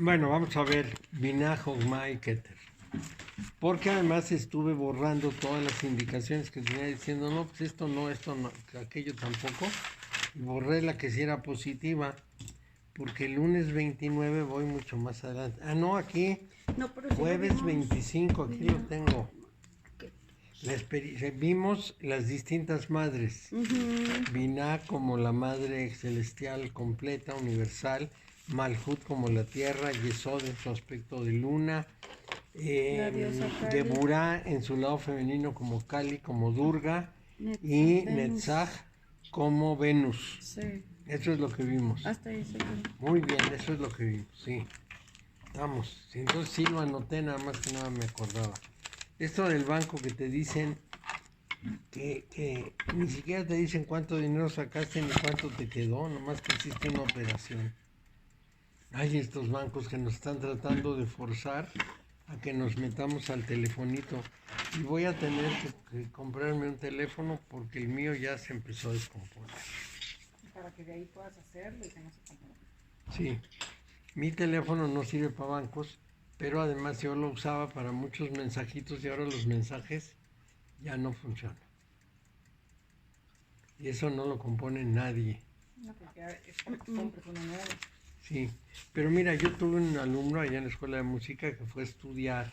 Bueno, vamos a ver Binah, Jochma y Keter. Porque además estuve borrando todas las indicaciones que tenía diciendo, no, pues esto no, aquello tampoco. Y borré la que sí era positiva, porque el lunes 29 voy mucho más adelante. Ah, no, aquí, No, pero sí jueves 25, aquí lo tengo. Vimos las distintas madres. Binah como la madre celestial completa, universal. Malhut como la tierra. Yesod en su aspecto de luna. La diosa Kali. Geburah en su lado femenino como Kali, como Durga. Netzach, Y Venus. Netzach como Venus. Sí, Eso es lo que vimos. hasta ahí se quedó. Muy bien, eso es lo que vimos, sí. Vamos, entonces sí lo anoté, nada más que nada me acordaba. Esto del banco que te dicen que ni siquiera te dicen cuánto dinero sacaste ni cuánto te quedó, nomás que hiciste una operación. Hay estos bancos que nos están tratando de forzar a que nos metamos al telefonito. Y voy a tener que comprarme un teléfono porque el mío ya se empezó a descomponer. Para que de ahí puedas hacerlo y que no se complique. Sí, mi teléfono no sirve para bancos, pero además yo lo usaba para muchos mensajitos y ahora los mensajes ya no funcionan. Y eso no lo compone nadie. No, porque es para que compres uno nuevo. Sí, pero mira, yo tuve un alumno allá en la escuela de música que fue a estudiar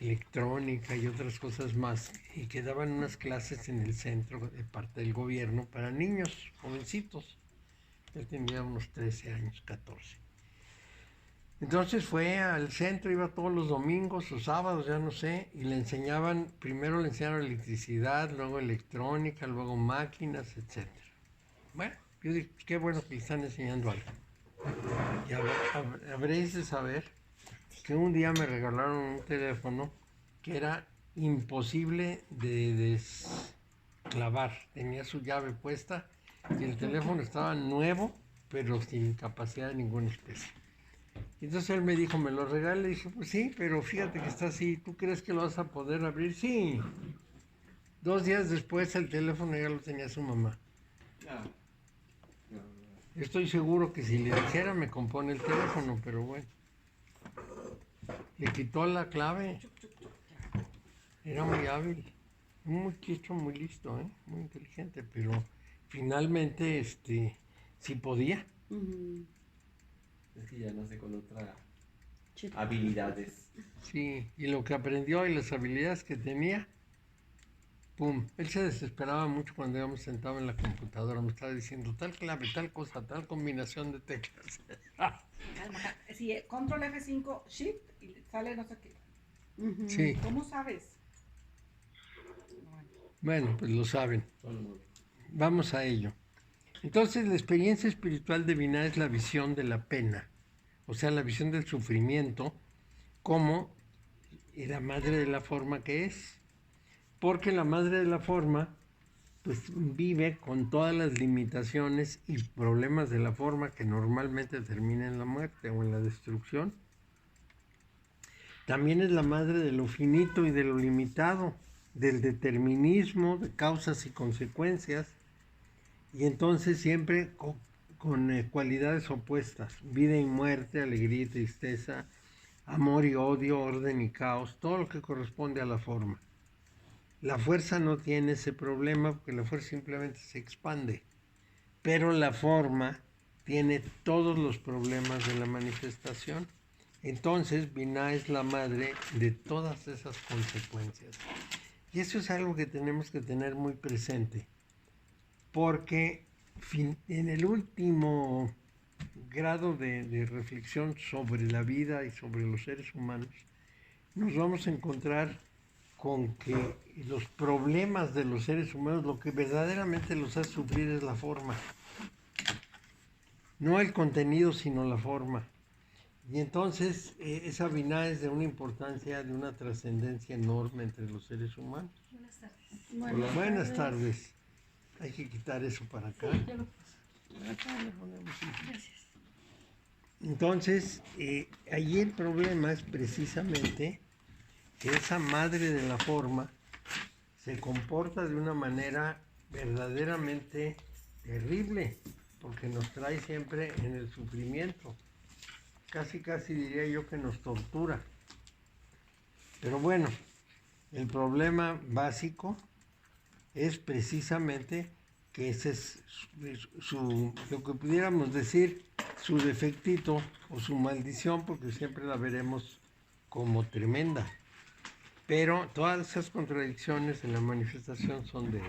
electrónica y otras cosas más y que daban unas clases en el centro de parte del gobierno para niños jovencitos. Él tenía unos 13 años, 14. Entonces fue al centro, iba todos los domingos o sábados, ya no sé, y le enseñaban, primero le enseñaron electricidad, luego electrónica, luego máquinas, etc. Bueno, yo dije, qué bueno que le están enseñando algo. Y habréis de saber que un día me regalaron un teléfono que era imposible de desclavar. Tenía su llave puesta y el teléfono estaba nuevo, pero sin capacidad de ninguna especie. Y entonces él me dijo, ¿me lo regala? Y dije, pues sí, pero fíjate que está así. ¿Tú crees que lo vas a poder abrir? Sí. 2 días después el teléfono ya lo tenía su mamá. Estoy seguro que si le dijera me compone el teléfono, pero bueno. Le quitó la clave. Era muy hábil. Un muchacho muy listo, muy inteligente, pero finalmente sí podía. Es que ya nace con otras Chip. habilidades. Sí, y lo que aprendió y las habilidades que tenía, ¡pum! Él se desesperaba mucho cuando íbamos sentados en la computadora, me estaba diciendo tal clave, tal cosa, tal combinación de teclas. Si control F5, shift y sale no sé qué. Sí, ¿Cómo sabes? bueno, pues lo saben. Solo Vamos a ello. Entonces, la experiencia espiritual de Binah es la visión de la pena, o sea, la visión del sufrimiento, como la madre de la forma que es. Porque la madre de la forma, pues vive con todas las limitaciones y problemas de la forma que normalmente termina en la muerte o en la destrucción. También es la madre de lo finito y de lo limitado, del determinismo, de causas y consecuencias, y entonces siempre con cualidades opuestas, vida y muerte, alegría y tristeza, amor y odio, orden y caos, todo lo que corresponde a la forma. La fuerza no tiene ese problema porque la fuerza simplemente se expande, pero la forma tiene todos los problemas de la manifestación. Entonces, Binah es la madre de todas esas consecuencias. Y eso es algo que tenemos que tener muy presente, porque en el último grado de reflexión sobre la vida y sobre los seres humanos, nos vamos a encontrar con que los problemas de los seres humanos, lo que verdaderamente los hace sufrir es la forma. No el contenido, sino la forma. Y entonces esa Binah es de una importancia, de una trascendencia enorme entre los seres humanos. Buenas tardes. Hola, buenas tardes. Hay que quitar eso para acá. Acá le ponemos eso. Gracias. Entonces, allí el problema es precisamente que esa madre de la forma se comporta de una manera verdaderamente terrible, porque nos trae siempre en el sufrimiento. casi diría yo que nos tortura. Pero bueno, el problema básico es precisamente que ese es lo que pudiéramos decir, su defectito o su maldición, porque siempre la veremos como tremenda. Pero todas esas contradicciones en la manifestación son de ella.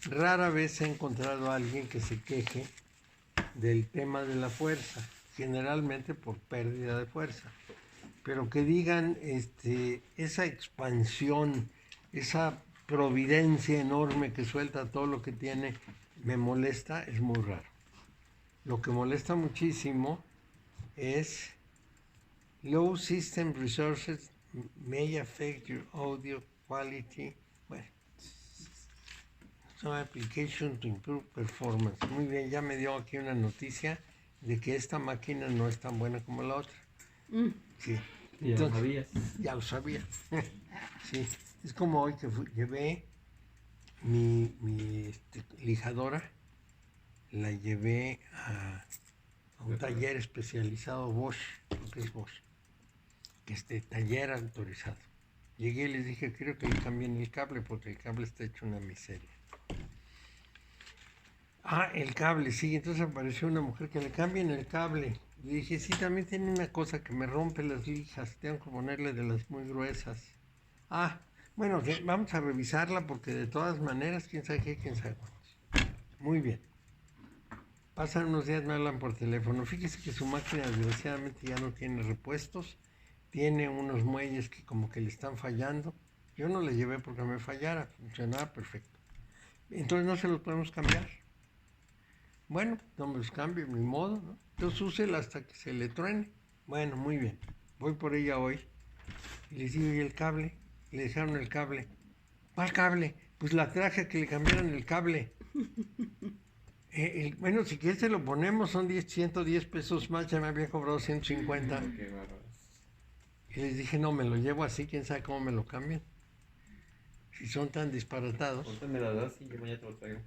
Rara vez he encontrado a alguien que se queje del tema de la fuerza, generalmente por pérdida de fuerza. Pero que digan esa expansión, esa providencia enorme que suelta todo lo que tiene, me molesta, es muy raro. Lo que molesta muchísimo es low system resources may affect your audio quality. Bueno, some application to improve performance. Muy bien, ya me dio aquí una noticia de que esta máquina no es tan buena como la otra. Sí. Ya lo sabías. Ya lo sabía. Sí. Es como hoy que llevé mi lijadora, la llevé a un taller especializado Bosch, lo que es Bosch, que taller autorizado. Llegué y les dije, quiero que le cambien el cable porque el cable está hecho una miseria. Ah, el cable, sí. Entonces apareció una mujer que le cambien el cable. Le dije, sí, también tiene una cosa que me rompe las lijas, tengo que ponerle de las muy gruesas. Ah, bueno, vamos a revisarla porque de todas maneras, quién sabe qué, quién sabe cuántos. Muy bien. Pasan unos días, me hablan por teléfono. Fíjese que su máquina desgraciadamente ya no tiene repuestos, tiene unos muelles que como que le están fallando. Yo no le llevé porque me fallara, funcionaba perfecto. Entonces no se los podemos cambiar. Bueno, no me los cambio, ni modo, ¿no? Entonces úsela hasta que se le truene. Bueno, muy bien. Voy por ella hoy. Y les digo, ¿y el cable? Le dejaron el cable. ¿Cuál cable? Pues la traje a que le cambiaran el cable. Bueno, si quieres se lo ponemos, son 110 pesos más, ya me había cobrado 150. Qué bárbaro. Y les dije, no, me lo llevo así, quién sabe cómo me lo cambian. Si son tan disparatados. Ahorita me la das y yo mañana te lo traigo.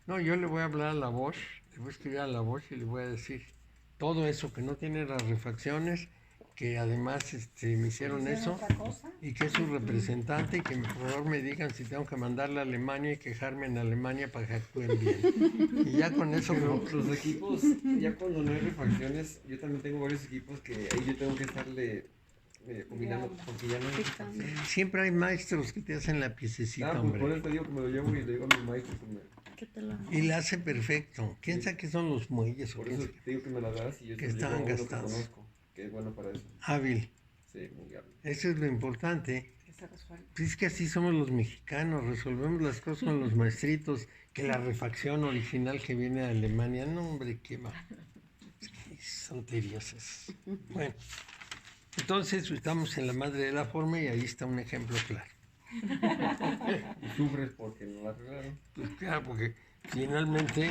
No, yo le voy a hablar a la Bosch, le voy a escribir a la Bosch y le voy a decir todo eso, que no tiene las refacciones, que además me hicieron eso, otra cosa. y que es su representante, y que por favor me digan si tengo que mandarla a Alemania y quejarme en Alemania para que actúen bien. Y ya con eso Pero los equipos, ya cuando no hay refacciones, yo también tengo varios equipos que ahí yo tengo que estarle combinando porque ya no hay refacciones. siempre hay maestros que te hacen la piececita, Pues por hombre. eso te digo que me lo llevo y le digo a mi maestro que me... ¿Qué te la Y la hace perfecto. ¿Quién sabe qué son los muelles o Por quién eso sabe? te digo que me la das y yo Que te lo llevo a estaban uno que gastados. conozco, que es bueno para eso. Hábil. Sí, muy hábil. Eso es lo importante. Que se resuelve. Pues es que así somos los mexicanos, resolvemos las cosas con los maestritos, que la refacción original que viene de Alemania, no hombre, qué va. Qué tonterías esas. Bueno, entonces estamos en la madre de la forma y ahí está un ejemplo claro. Y sufres porque no la arreglaron. Pues claro, porque finalmente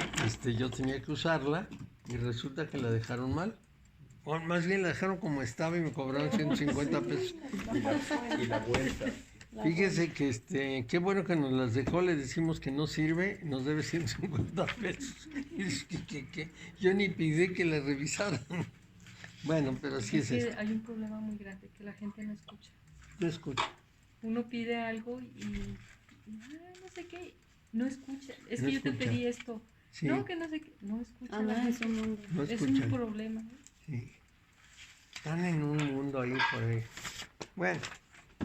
yo tenía que usarla y resulta que la dejaron mal. O más bien la dejaron como estaba y me cobraron 150 pesos. Y la vuelta. Fíjese que qué bueno que nos las dejó, le decimos que no sirve, nos debe 150 pesos. Y dice que yo ni pidí que la revisaran. Bueno, pero así es que esto. hay un problema muy grande, que la gente no escucha. No escucho. Uno pide algo y no sé qué, no escucha. Es No que yo te escucha. pedí esto. Sí, No, que no sé qué, no escucha. Ah, la no, es gente. un mundo. no Es escuchan. un problema. Sí. Están en un mundo ahí por ahí. Bueno,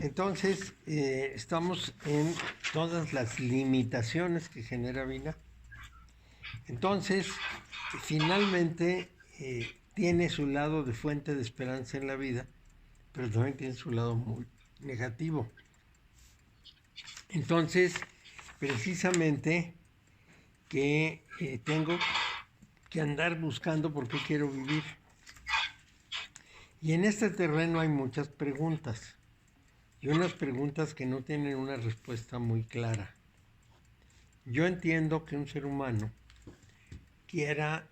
entonces estamos en todas las limitaciones que genera vida. Entonces, finalmente tiene su lado de fuente de esperanza en la vida, pero también tiene su lado muy negativo. Entonces, precisamente que tengo que andar buscando por qué quiero vivir. Y en este terreno hay muchas preguntas, y unas preguntas que no tienen una respuesta muy clara. Yo entiendo que un ser humano quiera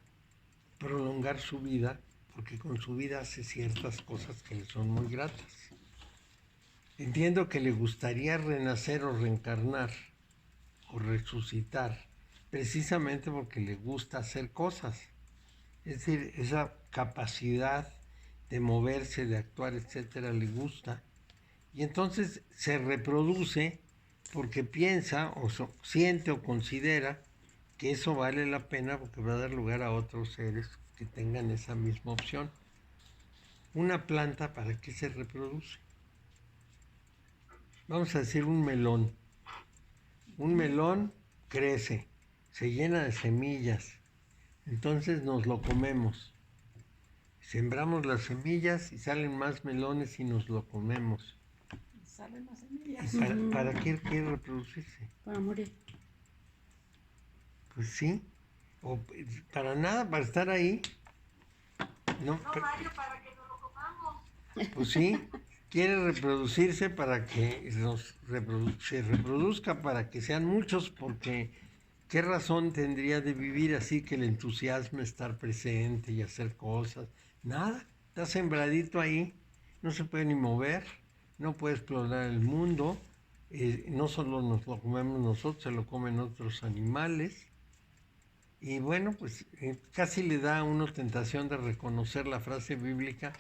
prolongar su vida porque con su vida hace ciertas cosas que le son muy gratas. Entiendo que le gustaría renacer o reencarnar o resucitar precisamente porque le gusta hacer cosas. Es decir, esa capacidad de moverse, de actuar, etcétera, le gusta. Y entonces se reproduce porque piensa o siente o considera que eso vale la pena porque va a dar lugar a otros seres que tengan esa misma opción. Una planta, ¿para qué se reproduce? Vamos a decir un melón. Un melón crece, se llena de semillas, entonces nos lo comemos. Sembramos las semillas y salen más melones y nos lo comemos. Salen las ¿Y semillas. para qué quiere reproducirse? Para morir. Pues sí, o para nada, para estar ahí. No, Mario, para que nos lo comamos. pues sí, quiere reproducirse para que se reproduzca, para que sean muchos, porque ¿qué razón tendría de vivir así que le entusiasme estar presente y hacer cosas? Nada, está sembradito ahí, no se puede ni mover, no puede explorar el mundo, no solo nos lo comemos nosotros, se lo comen otros animales. Y bueno, pues casi le da a uno tentación de reconocer la frase bíblica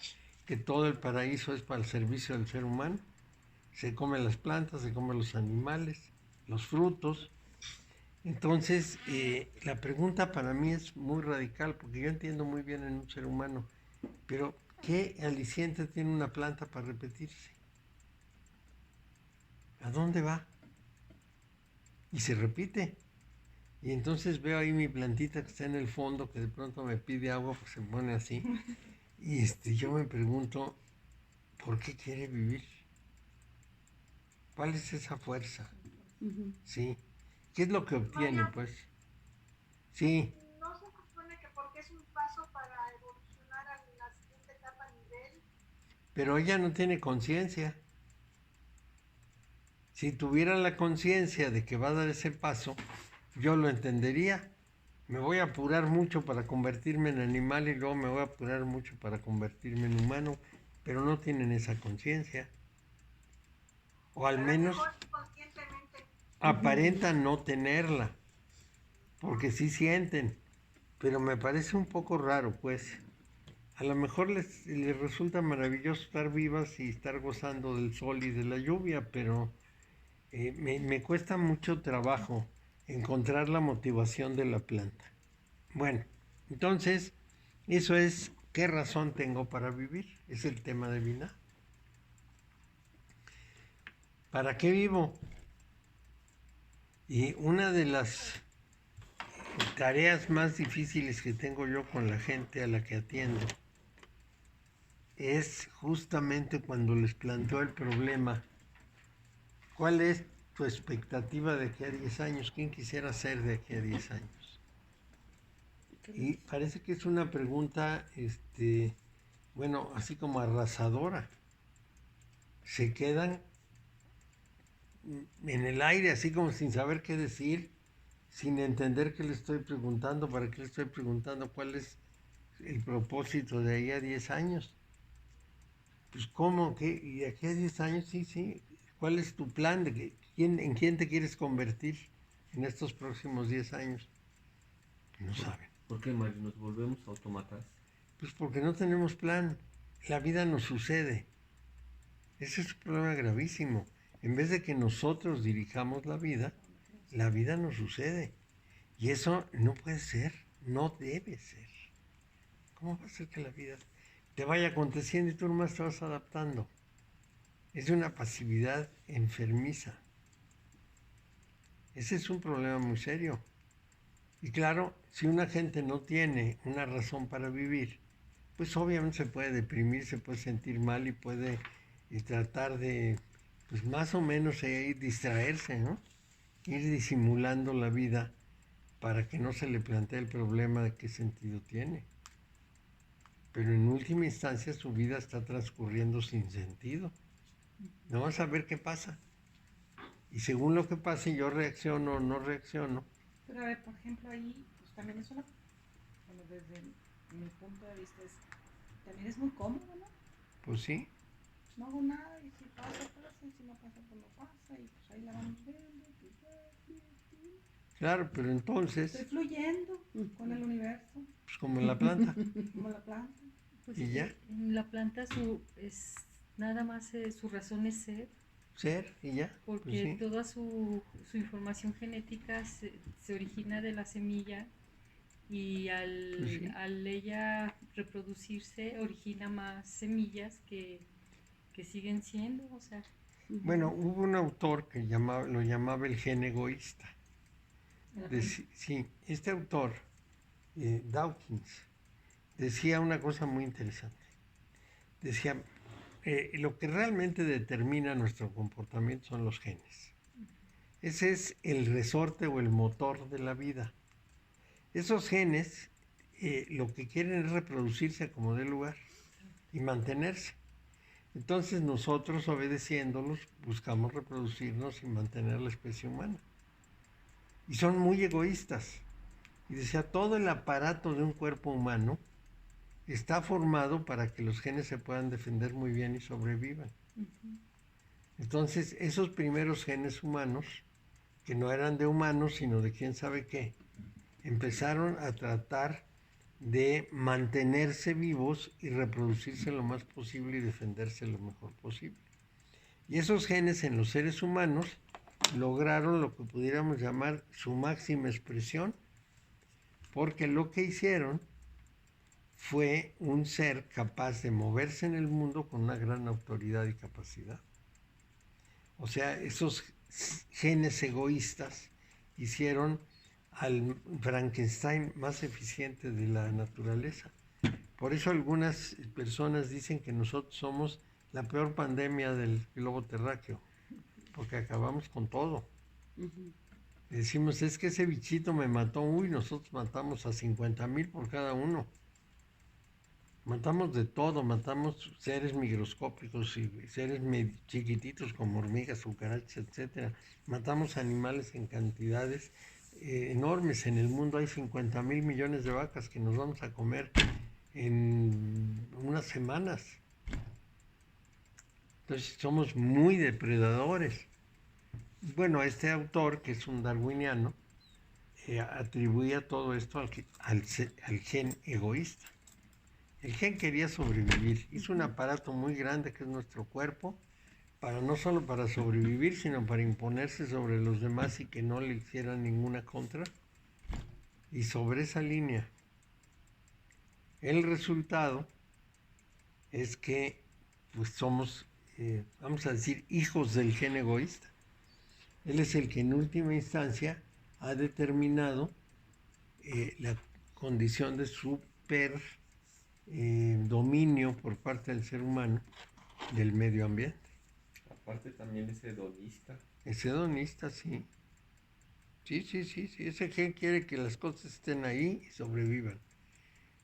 que todo el paraíso es para el servicio del ser humano. Se come las plantas, se come los animales, los frutos. Entonces, la pregunta para mí es muy radical, porque yo entiendo muy bien en un ser humano, pero ¿qué aliciente tiene una planta para repetirse? ¿A dónde va? Y se repite. Y entonces veo ahí mi plantita que está en el fondo, que de pronto me pide agua, pues se pone así. Y yo me pregunto, ¿por qué quiere vivir? ¿Cuál es esa fuerza? Sí. ¿Qué es lo que obtiene, Mario, pues? Sí, ¿no se supone que porque es un paso para evolucionar a la siguiente etapa nivel? pero ella no tiene conciencia. Si tuviera la conciencia de que va a dar ese paso, yo lo entendería. Me voy a apurar mucho para convertirme en animal y luego me voy a apurar mucho para convertirme en humano, pero no tienen esa conciencia. O al A lo menos mejor inconscientemente. aparentan no tenerla, porque sí sienten, pero me parece un poco raro, pues. A lo mejor les resulta maravilloso estar vivas y estar gozando del sol y de la lluvia, pero me cuesta mucho trabajo encontrar la motivación de la planta. Bueno, entonces, eso es qué razón tengo para vivir, es el tema de vida. ¿Para qué vivo? Y una de las tareas más difíciles que tengo yo con la gente a la que atiendo es justamente cuando les planteo el problema. ¿Cuál es tu expectativa de aquí a 10 años? ¿Quién quisiera ser de aquí a 10 años? Y parece que es una pregunta, bueno, así como arrasadora. Se quedan en el aire, así como sin saber qué decir, sin entender qué le estoy preguntando, para qué le estoy preguntando, cuál es el propósito de ahí a 10 años. Pues, ¿cómo? ¿Qué? ¿Y de aquí a 10 años? Sí, sí. ¿Cuál es tu plan? ¿En quién te quieres convertir en estos próximos 10 años? No saben. ¿Por qué, Mario? ¿Nos volvemos autómatas? Pues porque no tenemos plan. La vida nos sucede. Ese es un problema gravísimo. En vez de que nosotros dirijamos la vida nos sucede. Y eso no puede ser, no debe ser. ¿Cómo va a ser que la vida te vaya aconteciendo y tú nomás te vas adaptando? Es una pasividad enfermiza. Ese es un problema muy serio. Y claro, si una gente no tiene una razón para vivir, pues obviamente se puede deprimir, se puede sentir mal y puede tratar de, pues más o menos distraerse, ¿no? Ir disimulando la vida para que no se le plantee el problema de qué sentido tiene. Pero en última instancia su vida está transcurriendo sin sentido. No vas a ver qué pasa. Y según lo que pase, yo reacciono o no reacciono. Pero a ver, por ejemplo, ahí, pues también es una, bueno, desde mi punto de vista, también es muy cómodo, ¿no? Pues sí. No hago nada y si pasa, pasa, y si no pasa, pues no pasa, y pues ahí la vamos viendo. Claro, pero entonces, Estoy fluyendo con el universo, pues como en la planta. como la planta. Pues y ya, la planta nada más su razón es ser, ser y ya. Pues porque sí. toda su información genética se origina de la semilla y Pues sí. al ella reproducirse origina más semillas que siguen siendo, o sea, Bueno, hubo un autor que lo llamaba el gen egoísta. Sí, este autor, Dawkins, decía una cosa muy interesante. Decía, lo que realmente determina nuestro comportamiento son los genes. Ese es el resorte o el motor de la vida. Esos genes lo que quieren es reproducirse como dé lugar y mantenerse. Entonces nosotros, obedeciéndolos, buscamos reproducirnos y mantener la especie humana. Y son muy egoístas. Y decía, todo el aparato de un cuerpo humano está formado para que los genes se puedan defender muy bien y sobrevivan. Entonces, esos primeros genes humanos, que no eran de humanos, sino de quién sabe qué, empezaron a tratar de mantenerse vivos y reproducirse lo más posible y defenderse lo mejor posible. Y esos genes en los seres humanos lograron lo que pudiéramos llamar su máxima expresión, porque lo que hicieron fue un ser capaz de moverse en el mundo con una gran autoridad y capacidad. O sea, esos genes egoístas hicieron al Frankenstein más eficiente de la naturaleza. Por eso algunas personas dicen que nosotros somos la peor pandemia del globo terráqueo, porque acabamos con todo. Decimos, es que ese bichito me mató, nosotros matamos a 50,000 por cada uno. Matamos de todo, matamos seres microscópicos y seres chiquititos como hormigas, cucarachas, etc. Matamos animales en cantidades enormes. En el mundo hay 50,000 millones de vacas que nos vamos a comer en unas semanas. Entonces somos muy depredadores. Bueno, este autor, que es un darwiniano, atribuía todo esto al gen egoísta. El gen quería sobrevivir, hizo un aparato muy grande que es nuestro cuerpo, no solo para sobrevivir, sino para imponerse sobre los demás y que no le hicieran ninguna contra. Y sobre esa línea, el resultado es que pues somos, vamos a decir, hijos del gen egoísta. Él es el que en última instancia ha determinado la condición de dominio por parte del ser humano del medio ambiente. Aparte también es hedonista. Es hedonista, sí. Sí. Ese gen quiere que las cosas estén ahí y sobrevivan.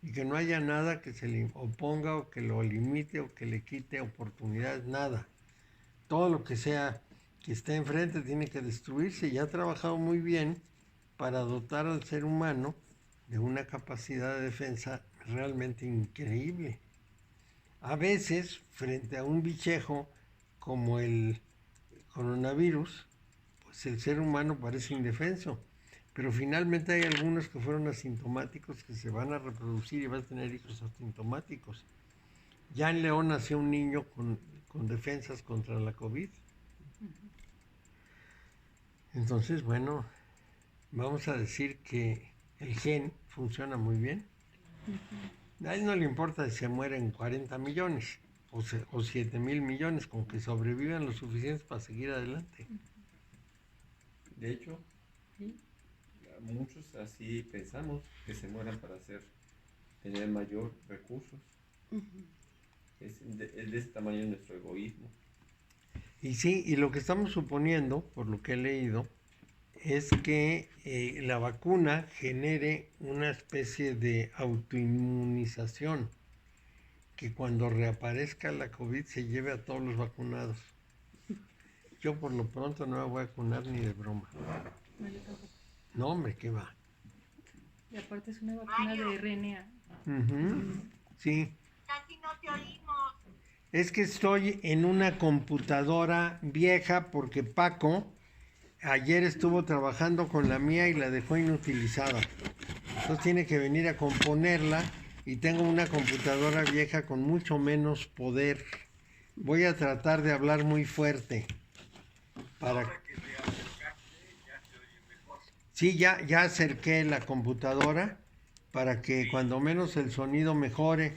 Y que no haya nada que se le oponga o que lo limite o que le quite oportunidades, nada. Todo lo que sea que esté enfrente tiene que destruirse y ha trabajado muy bien para dotar al ser humano de una capacidad de defensa realmente increíble. A veces, frente a un bichejo como el coronavirus, pues el ser humano parece indefenso, pero finalmente hay algunos que fueron asintomáticos que se van a reproducir y van a tener hijos asintomáticos. Ya en León nació un niño con defensas contra la COVID. Entonces, bueno, vamos a decir que el gen funciona muy bien. A él no le importa si se mueren 40 millones o 7,000 millones, con que sobrevivan lo suficiente para seguir adelante. De hecho, muchos así pensamos que se mueran para tener mayor recursos. Es de ese tamaño nuestro egoísmo. Y sí, y lo que estamos suponiendo, por lo que he leído, es que la vacuna genere una especie de autoinmunización, que cuando reaparezca la COVID se lleve a todos los vacunados. Yo por lo pronto no me voy a vacunar ni de broma. no, yo tampoco. No, hombre, ¿qué va? Y aparte es una vacuna de RNA. Sí. Casi no te oímos. Es que estoy en una computadora vieja porque Paco ayer estuvo trabajando con la mía y la dejó inutilizada. Entonces tiene que venir a componerla y tengo una computadora vieja con mucho menos poder. Voy a tratar de hablar muy fuerte para... Sí, ya acerqué la computadora para que cuando menos el sonido mejore.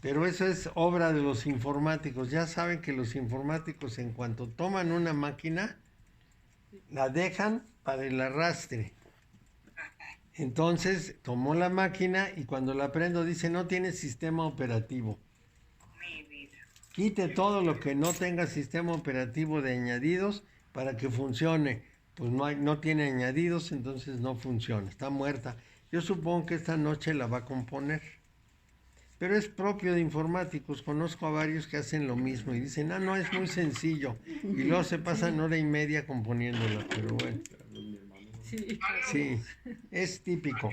Pero eso es obra de los informáticos. Ya saben que los informáticos en cuanto toman una máquina, la dejan para el arrastre. Entonces tomó la máquina y cuando la prendo dice no tiene sistema operativo. Quite todo lo que no tenga sistema operativo de añadidos para que funcione. Pues no tiene añadidos, entonces no funciona, está muerta. Yo supongo que esta noche la va a componer. Pero es propio de informáticos, conozco a varios que hacen lo mismo y dicen, no, es muy sencillo. Y luego se pasan hora y media componiéndola, pero bueno. Sí, Sí, es típico.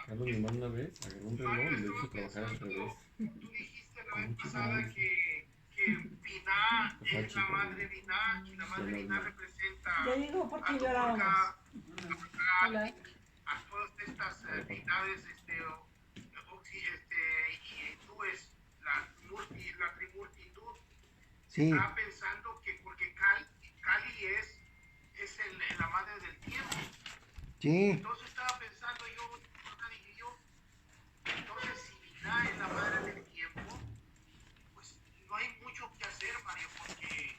Carlos, mi hermano una vez agarró un reloj y lo hizo trabajar al revés. Tú dijiste la vez pasada que Binah es la madre Binah y la madre Binah representa Ya digo por a qué tu llorábamos. Hola. a todas estas deidades y tú es la trimultitud. Sí, Estaba pensando que porque Kali es la madre del tiempo. sí, Entonces estaba pensando entonces si Binah es la madre del tiempo, pues no hay mucho que hacer, Mario, porque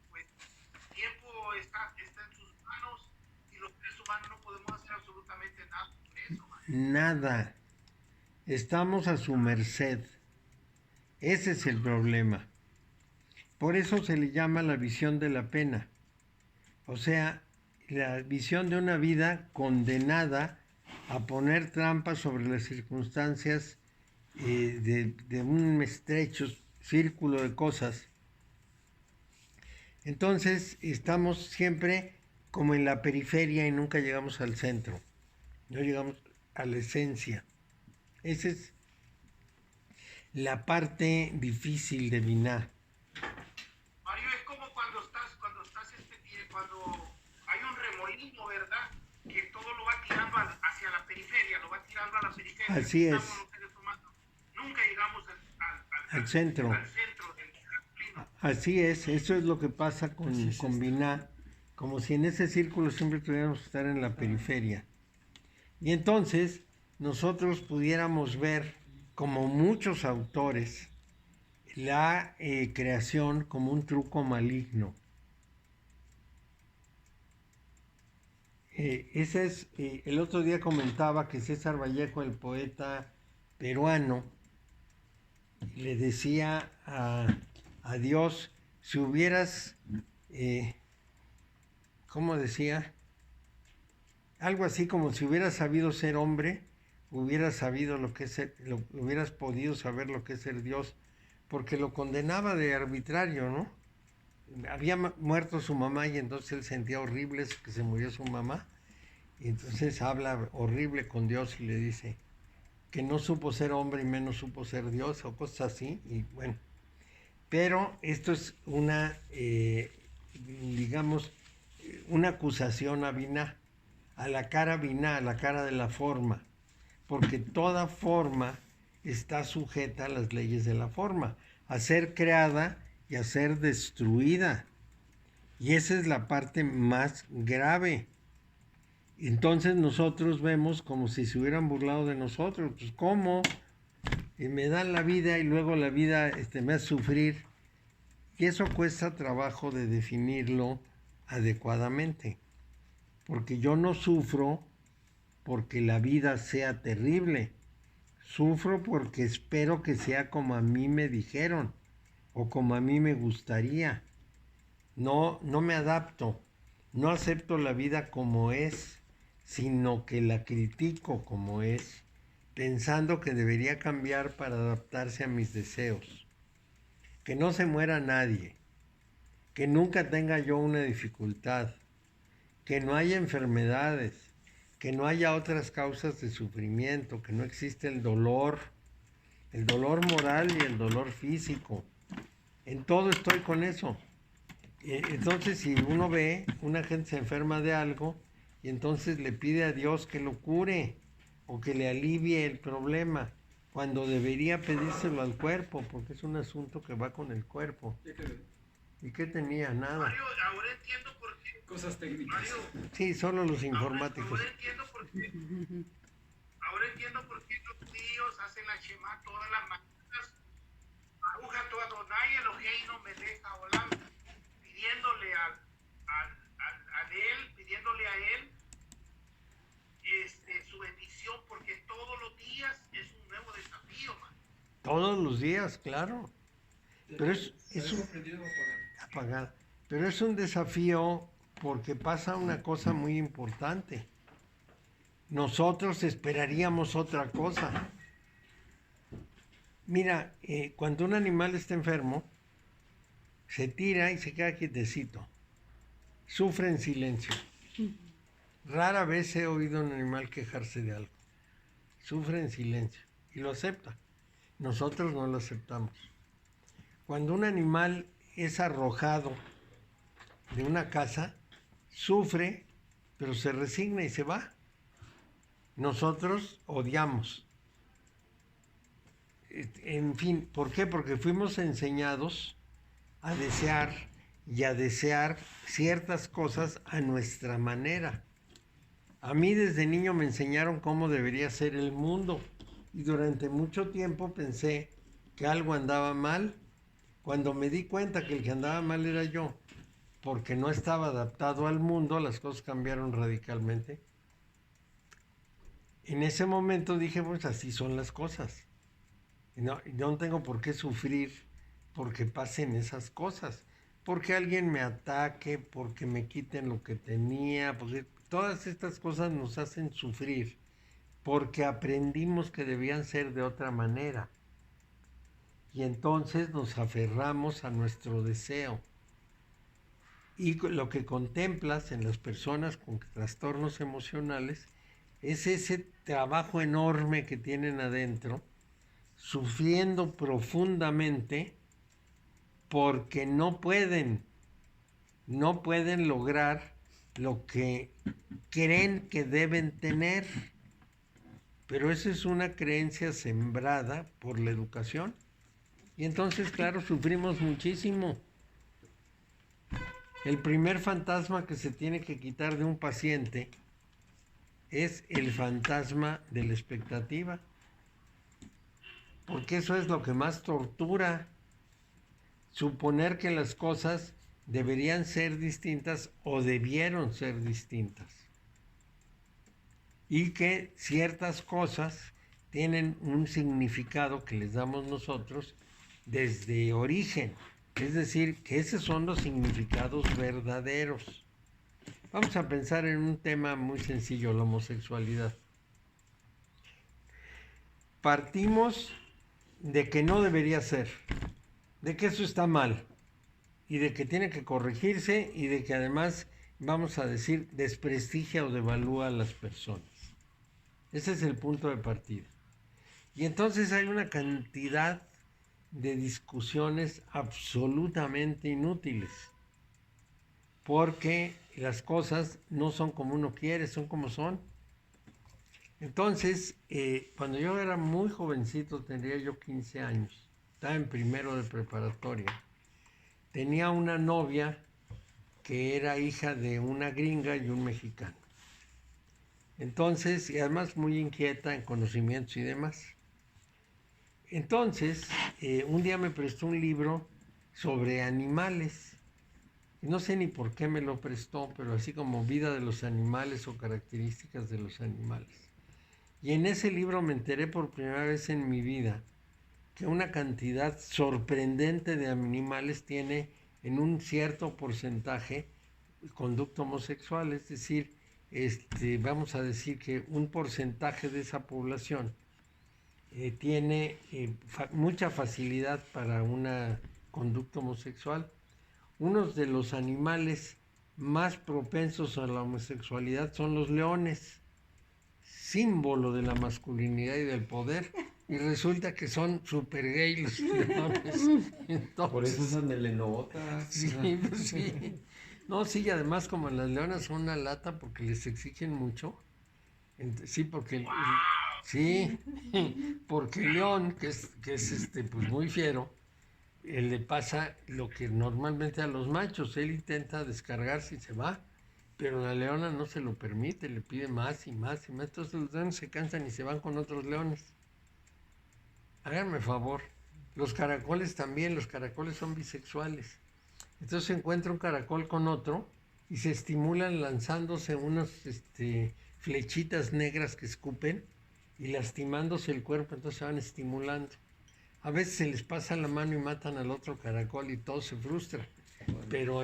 pues el tiempo está en sus manos y los seres humanos no podemos hacer absolutamente nada con eso, Mario. nada. Estamos a su merced. Ese es el problema. Por eso se le llama la visión de la pena. O sea, la visión de una vida condenada a poner trampas sobre las circunstancias de un estrecho círculo de cosas. Entonces estamos siempre como en la periferia y nunca llegamos al centro. No llegamos a la esencia. Esa es la parte difícil de Binah. Mario, es como cuando hay un remolino, ¿verdad? Que todo lo va tirando hacia la periferia, lo va tirando a la periferia. Así es. Estamos los seres humanos. Nunca llegamos Al centro. al centro del remolino. Así es, eso es lo que pasa con Binah, como si en ese círculo siempre tuviéramos que estar en la periferia. Y entonces nosotros pudiéramos ver, como muchos autores, la creación como un truco maligno. Ese es, el otro día comentaba que César Vallejo, el poeta peruano, le decía a Dios, si hubieras, ¿cómo decía? Algo así como si hubieras sabido ser hombre, hubieras sabido lo que es hubieras podido saber lo que es ser Dios, porque lo condenaba de arbitrario, ¿no? Había muerto su mamá y entonces él sentía horrible que se murió su mamá, y entonces habla horrible con Dios y le dice que no supo ser hombre y menos supo ser Dios o cosas así, y bueno. Pero esto es una, digamos, una acusación a Binah, a la cara Binah, a la cara de la forma, porque toda forma está sujeta a las leyes de la forma, a ser creada y a ser destruida. Y esa es la parte más grave. Entonces nosotros vemos como si se hubieran burlado de nosotros. Pues ¿cómo? Y me dan la vida y luego la vida me hace sufrir. Y eso cuesta trabajo de definirlo adecuadamente. Porque yo no sufro porque la vida sea terrible. Sufro porque espero que sea como a mí me dijeron o como a mí me gustaría. No me adapto. No acepto la vida como es, sino que la critico como es, pensando que debería cambiar para adaptarse a mis deseos. Que no se muera nadie, que nunca tenga yo una dificultad, que no haya enfermedades, que no haya otras causas de sufrimiento, que no existe el dolor moral y el dolor físico. En todo estoy con eso. Entonces, si uno ve, una gente se enferma de algo y entonces le pide a Dios que lo cure o que le alivie el problema. cuando debería pedírselo al cuerpo, porque es un asunto que va con el cuerpo. ¿Y qué tenía? Nada. Mario, ahora entiendo por qué. Cosas técnicas. Mario, Sí, solo los informáticos. Ahora entiendo por qué los judíos hacen la Shema todas las mañanas. Aruja toda Adonai Eloheinu melech haolam, pidiéndole pidiéndole a él su bendición, porque todos los días es un nuevo desafío, man. Todos los días, claro. Pero es un... apagada. Pero es un desafío porque pasa una cosa muy importante. Nosotros esperaríamos otra cosa. Mira, cuando un animal está enfermo, se tira y se queda quietecito. Sufre en silencio. Rara vez he oído a un animal quejarse de algo. Sufre en silencio y lo acepta. Nosotros no lo aceptamos. Cuando un animal es arrojado de una casa, sufre, pero se resigna y se va. Nosotros odiamos. En fin, ¿por qué? Porque fuimos enseñados a desear y a desear ciertas cosas a nuestra manera. A mí desde niño me enseñaron cómo debería ser el mundo y durante mucho tiempo pensé que algo andaba mal. Cuando me di cuenta que el que andaba mal era yo, porque no estaba adaptado al mundo, las cosas cambiaron radicalmente. En ese momento dije, pues así son las cosas. No tengo por qué sufrir porque pasen esas cosas. Porque alguien me ataque, porque me quiten lo que tenía, porque todas estas cosas nos hacen sufrir. Porque aprendimos que debían ser de otra manera. Y entonces nos aferramos a nuestro deseo. Y lo que contemplas en las personas con trastornos emocionales es ese trabajo enorme que tienen adentro, sufriendo profundamente porque no pueden lograr lo que creen que deben tener. Pero esa es una creencia sembrada por la educación. Y entonces, claro, sufrimos muchísimo. El primer fantasma que se tiene que quitar de un paciente es el fantasma de la expectativa. Porque eso es lo que más tortura. Suponer que las cosas deberían ser distintas o debieron ser distintas. Y que ciertas cosas tienen un significado que les damos nosotros desde origen. Es decir, que esos son los significados verdaderos. Vamos a pensar en un tema muy sencillo, la homosexualidad. Partimos de que no debería ser, de que eso está mal y de que tiene que corregirse y de que además, vamos a decir, desprestigia o devalúa a las personas. Ese es el punto de partida. Y entonces hay una cantidad de discusiones absolutamente inútiles, porque las cosas no son como uno quiere, son como son. Entonces, cuando yo era muy jovencito, tendría yo 15 años, estaba en primero de preparatoria, tenía una novia que era hija de una gringa y un mexicano. Entonces, y además muy inquieta en conocimientos y demás. Entonces, un día me prestó un libro sobre animales. No sé ni por qué me lo prestó, pero así como vida de los animales o características de los animales. Y en ese libro me enteré por primera vez en mi vida que una cantidad sorprendente de animales tiene en un cierto porcentaje conducta homosexual, es decir, vamos a decir que un porcentaje de esa población tiene mucha facilidad para una conducta homosexual. Unos de los animales más propensos a la homosexualidad son los leones, símbolo de la masculinidad y del poder, y resulta que son super gay los leones. Entonces, por eso esas melenotas. Sí, pues sí. No, sí, y además como las leonas son una lata porque les exigen mucho. Sí, porque Sí, porque el león, que es pues muy fiero, le pasa lo que normalmente a los machos, él intenta descargarse y se va, pero la leona no se lo permite, le pide más y más y más, entonces los leones se cansan y se van con otros leones. Háganme favor, los caracoles también, los caracoles son bisexuales. Entonces se encuentra un caracol con otro y se estimulan lanzándose unas flechitas negras que escupen y lastimándose el cuerpo, entonces se van estimulando. A veces se les pasa la mano y matan al otro caracol y todo se frustra. Pero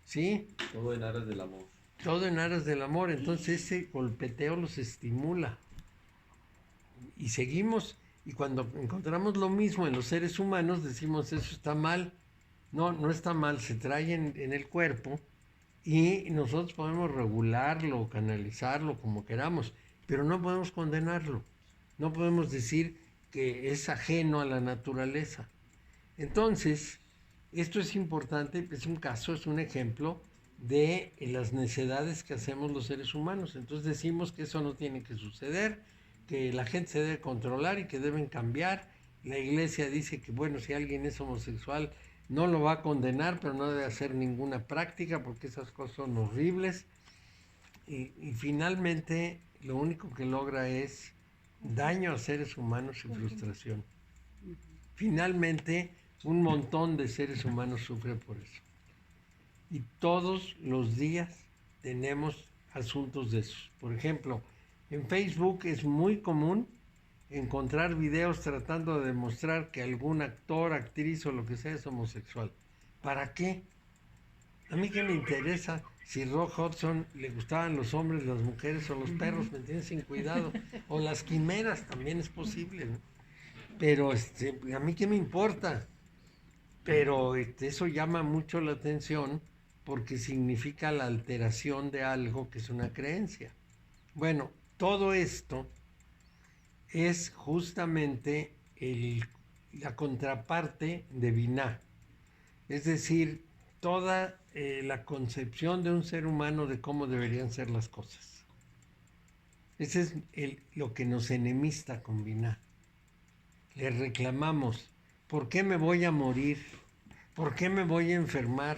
sí, Todo en aras del amor. todo en aras del amor, entonces ese golpeteo los estimula. Y seguimos, y cuando encontramos lo mismo en los seres humanos, decimos eso está mal. No, no está mal, se trae en el cuerpo y nosotros podemos regularlo, canalizarlo como queramos, pero no podemos condenarlo. No podemos decir que es ajeno a la naturaleza. Entonces, esto es importante, es un caso, es un ejemplo de las necedades que hacemos los seres humanos. Entonces decimos que eso no tiene que suceder, que la gente se debe controlar y que deben cambiar. La iglesia dice que, bueno, si alguien es homosexual, no lo va a condenar, pero no debe hacer ninguna práctica porque esas cosas son horribles. Y finalmente lo único que logra es daño a seres humanos y frustración. Finalmente, un montón de seres humanos sufren por eso. Y todos los días tenemos asuntos de esos. Por ejemplo, en Facebook es muy común encontrar videos tratando de demostrar que algún actor, actriz o lo que sea es homosexual. ¿Para qué? A mí qué me interesa si Rock Hudson le gustaban los hombres, las mujeres o los perros, ¿me entiendes? Sin cuidado. O las quimeras, también es posible, ¿no? Pero a mí qué me importa. Pero eso llama mucho la atención porque significa la alteración de algo que es una creencia. Bueno, todo esto es justamente la contraparte de Binah. Es decir, toda la concepción de un ser humano de cómo deberían ser las cosas. Ese es lo que nos enemista con Binah. Le reclamamos, ¿por qué me voy a morir? ¿Por qué me voy a enfermar?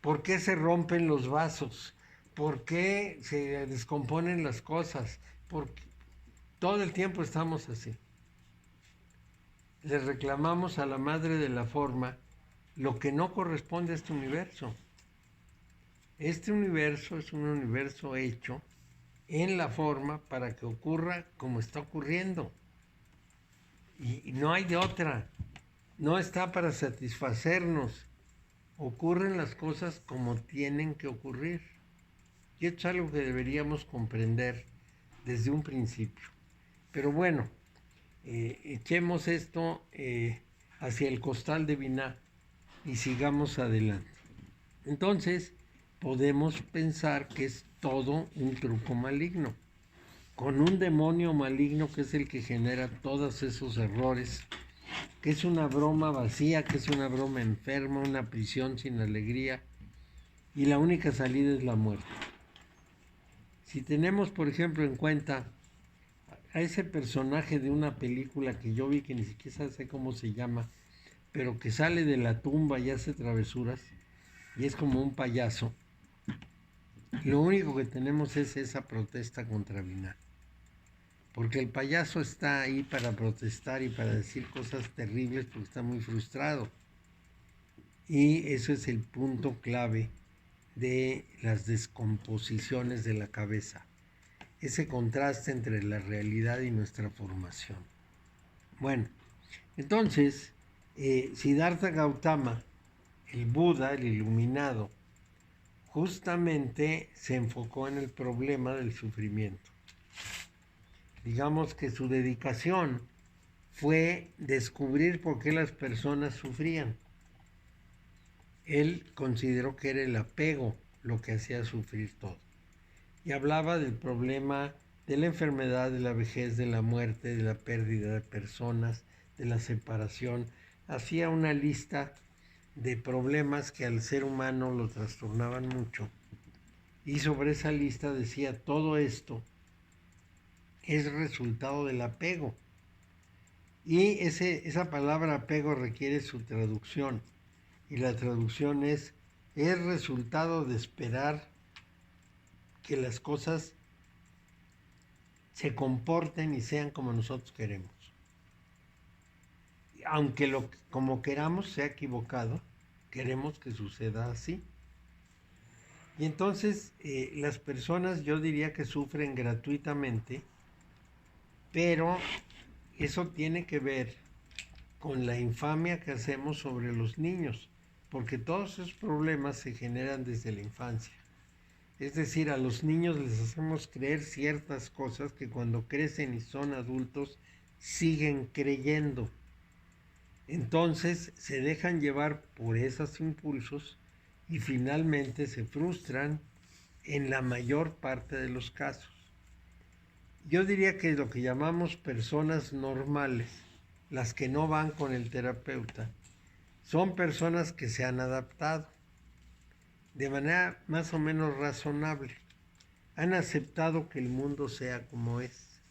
¿Por qué se rompen los vasos? ¿Por qué se descomponen las cosas? Porque todo el tiempo estamos así. Le reclamamos a la madre de la forma lo que no corresponde a este universo. Este universo es un universo hecho en la forma para que ocurra como está ocurriendo. Y no hay de otra. No está para satisfacernos. Ocurren las cosas como tienen que ocurrir. Y esto es algo que deberíamos comprender desde un principio. Pero bueno, echemos esto hacia el costal de Binah y sigamos adelante. Entonces, podemos pensar que es todo un truco maligno, con un demonio maligno que es el que genera todos esos errores, que es una broma vacía, que es una broma enferma, una prisión sin alegría, y la única salida es la muerte. Si tenemos, por ejemplo, en cuenta a ese personaje de una película que yo vi, que ni siquiera sé cómo se llama, pero que sale de la tumba y hace travesuras, y es como un payaso, lo único que tenemos es esa protesta contra Binah. Porque el payaso está ahí para protestar y para decir cosas terribles porque está muy frustrado. Y eso es el punto clave de las descomposiciones de la cabeza. Ese contraste entre la realidad y nuestra formación. Bueno, entonces, Siddhartha Gautama, el Buda, el iluminado, justamente se enfocó en el problema del sufrimiento. Digamos que su dedicación fue descubrir por qué las personas sufrían. Él consideró que era el apego lo que hacía sufrir todo. Y hablaba del problema de la enfermedad, de la vejez, de la muerte, de la pérdida de personas, de la separación. Hacía una lista de problemas que al ser humano lo trastornaban mucho. Y sobre esa lista decía todo esto es resultado del apego. Y esa palabra apego requiere su traducción. Y la traducción es resultado de esperar que las cosas se comporten y sean como nosotros queremos. Aunque como queramos sea equivocado, queremos que suceda así. Y entonces las personas, yo diría que sufren gratuitamente, pero eso tiene que ver con la infamia que hacemos sobre los niños, porque todos esos problemas se generan desde la infancia. Es decir, a los niños les hacemos creer ciertas cosas que cuando crecen y son adultos siguen creyendo. Entonces se dejan llevar por esos impulsos y finalmente se frustran en la mayor parte de los casos. Yo diría que lo que llamamos personas normales, las que no van con el terapeuta, son personas que se han adaptado de manera más o menos razonable. Han aceptado que el mundo sea como es.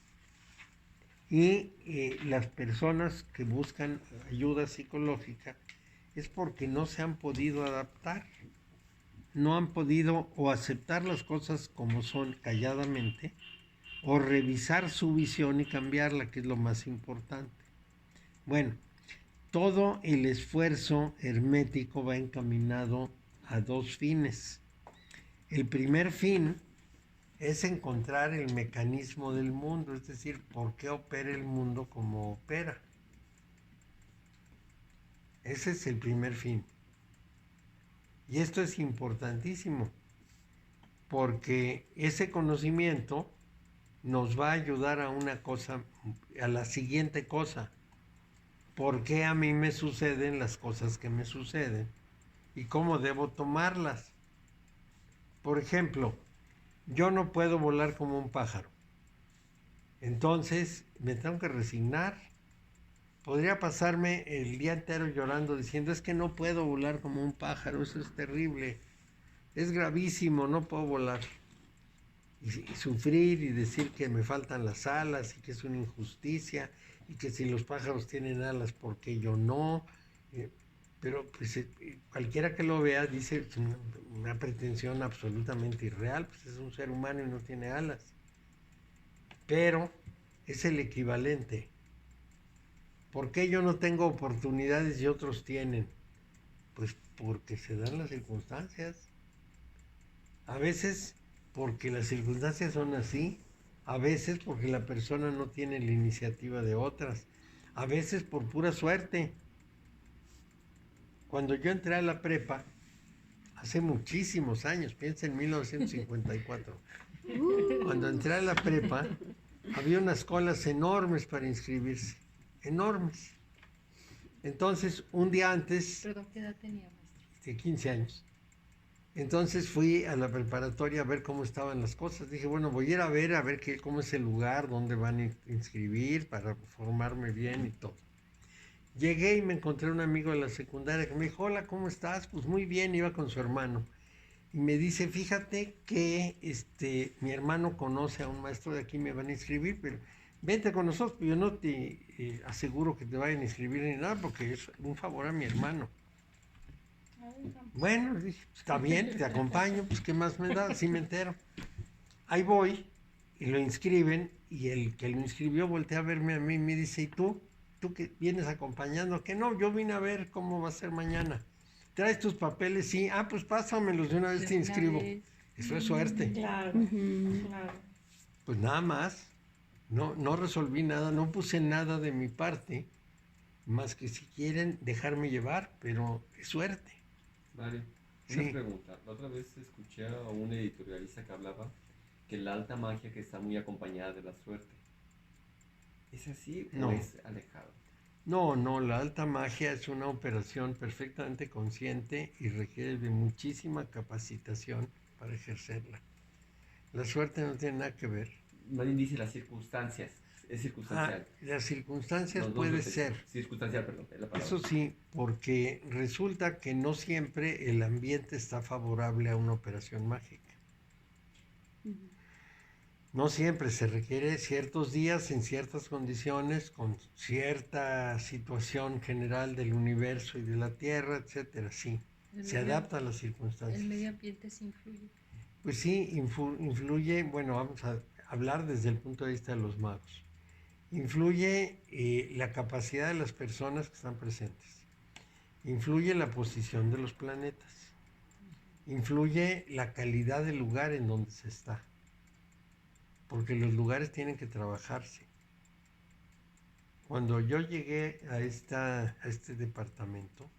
Y las personas que buscan ayuda psicológica es porque no se han podido adaptar. No han podido o aceptar las cosas como son calladamente o revisar su visión y cambiarla, que es lo más importante. Bueno, todo el esfuerzo hermético va encaminado a dos fines. El primer fin es encontrar el mecanismo del mundo, es decir, por qué opera el mundo como opera. Ese es el primer fin. Y esto es importantísimo, porque ese conocimiento nos va a ayudar a una cosa, a la siguiente cosa. ¿Por qué a mí me suceden las cosas que me suceden? ¿Y cómo debo tomarlas? Por ejemplo, yo no puedo volar como un pájaro. Entonces me tengo que resignar. Podría pasarme el día entero llorando diciendo, es que no puedo volar como un pájaro, eso es terrible, es gravísimo, no puedo volar. Y sufrir y decir que me faltan las alas y que es una injusticia y que si los pájaros tienen alas, ¿por qué yo no? Pero pues, cualquiera que lo vea dice, es una pretensión absolutamente irreal, pues es un ser humano y no tiene alas. Pero es el equivalente. ¿Por qué yo no tengo oportunidades y otros tienen? Pues porque se dan las circunstancias. A veces porque las circunstancias son así, a veces porque la persona no tiene la iniciativa de otras, a veces por pura suerte. Cuando yo entré a la prepa, hace muchísimos años, piensa en 1954, cuando entré a la prepa, había unas colas enormes para inscribirse, enormes. Entonces, un día antes, Perdón, ¿qué edad tenía, maestro? de 15 años, entonces fui a la preparatoria a ver cómo estaban las cosas. Dije, bueno, voy a ir a ver cómo es el lugar, dónde van a inscribir para formarme bien y todo. Llegué y me encontré un amigo de la secundaria que me dijo, hola, ¿cómo estás? Pues muy bien, iba con su hermano. Y me dice, fíjate que mi hermano conoce a un maestro de aquí, me van a inscribir, pero vente con nosotros. Yo no te aseguro que te vayan a inscribir ni nada, porque es un favor a mi hermano. Bueno, dije, está bien, te acompaño, pues ¿qué más me da? Así me entero. Ahí voy y lo inscriben y el que lo inscribió voltea a verme a mí y me dice, ¿y tú? ¿Tú que vienes acompañando? Que no, yo vine a ver cómo va a ser mañana. ¿Traes tus papeles? Sí. Ah, pues pásamelos, de una vez te inscribo. Eso es suerte. Claro, claro. Pues nada más, no resolví nada, no puse nada de mi parte, más que si quieren dejarme llevar, pero es suerte. Vale, Sí. una pregunta. La otra vez escuché a un editorialista que hablaba que la alta magia que está muy acompañada de la suerte. ¿Es así o No. es alejado? No, la alta magia es una operación perfectamente consciente y requiere de muchísima capacitación para ejercerla. La suerte no tiene nada que ver. Nadie dice las circunstancias. Es circunstancial. Las circunstancias No, puede no sé. ser. Circunstancial, perdón, es la palabra. Eso sí, porque resulta que no siempre el ambiente está favorable a una operación mágica. No siempre, se requiere ciertos días en ciertas condiciones, con cierta situación general del universo y de la Tierra, etcétera, sí. El Se medio- adapta a las circunstancias. El medio ambiente se influye. Pues sí, influye, bueno, vamos a hablar desde el punto de vista de los magos. Influye la capacidad de las personas que están presentes. Influye la posición de los planetas. Influye la calidad del lugar en donde se está. Porque los lugares tienen que trabajarse. Cuando yo llegué a este departamento,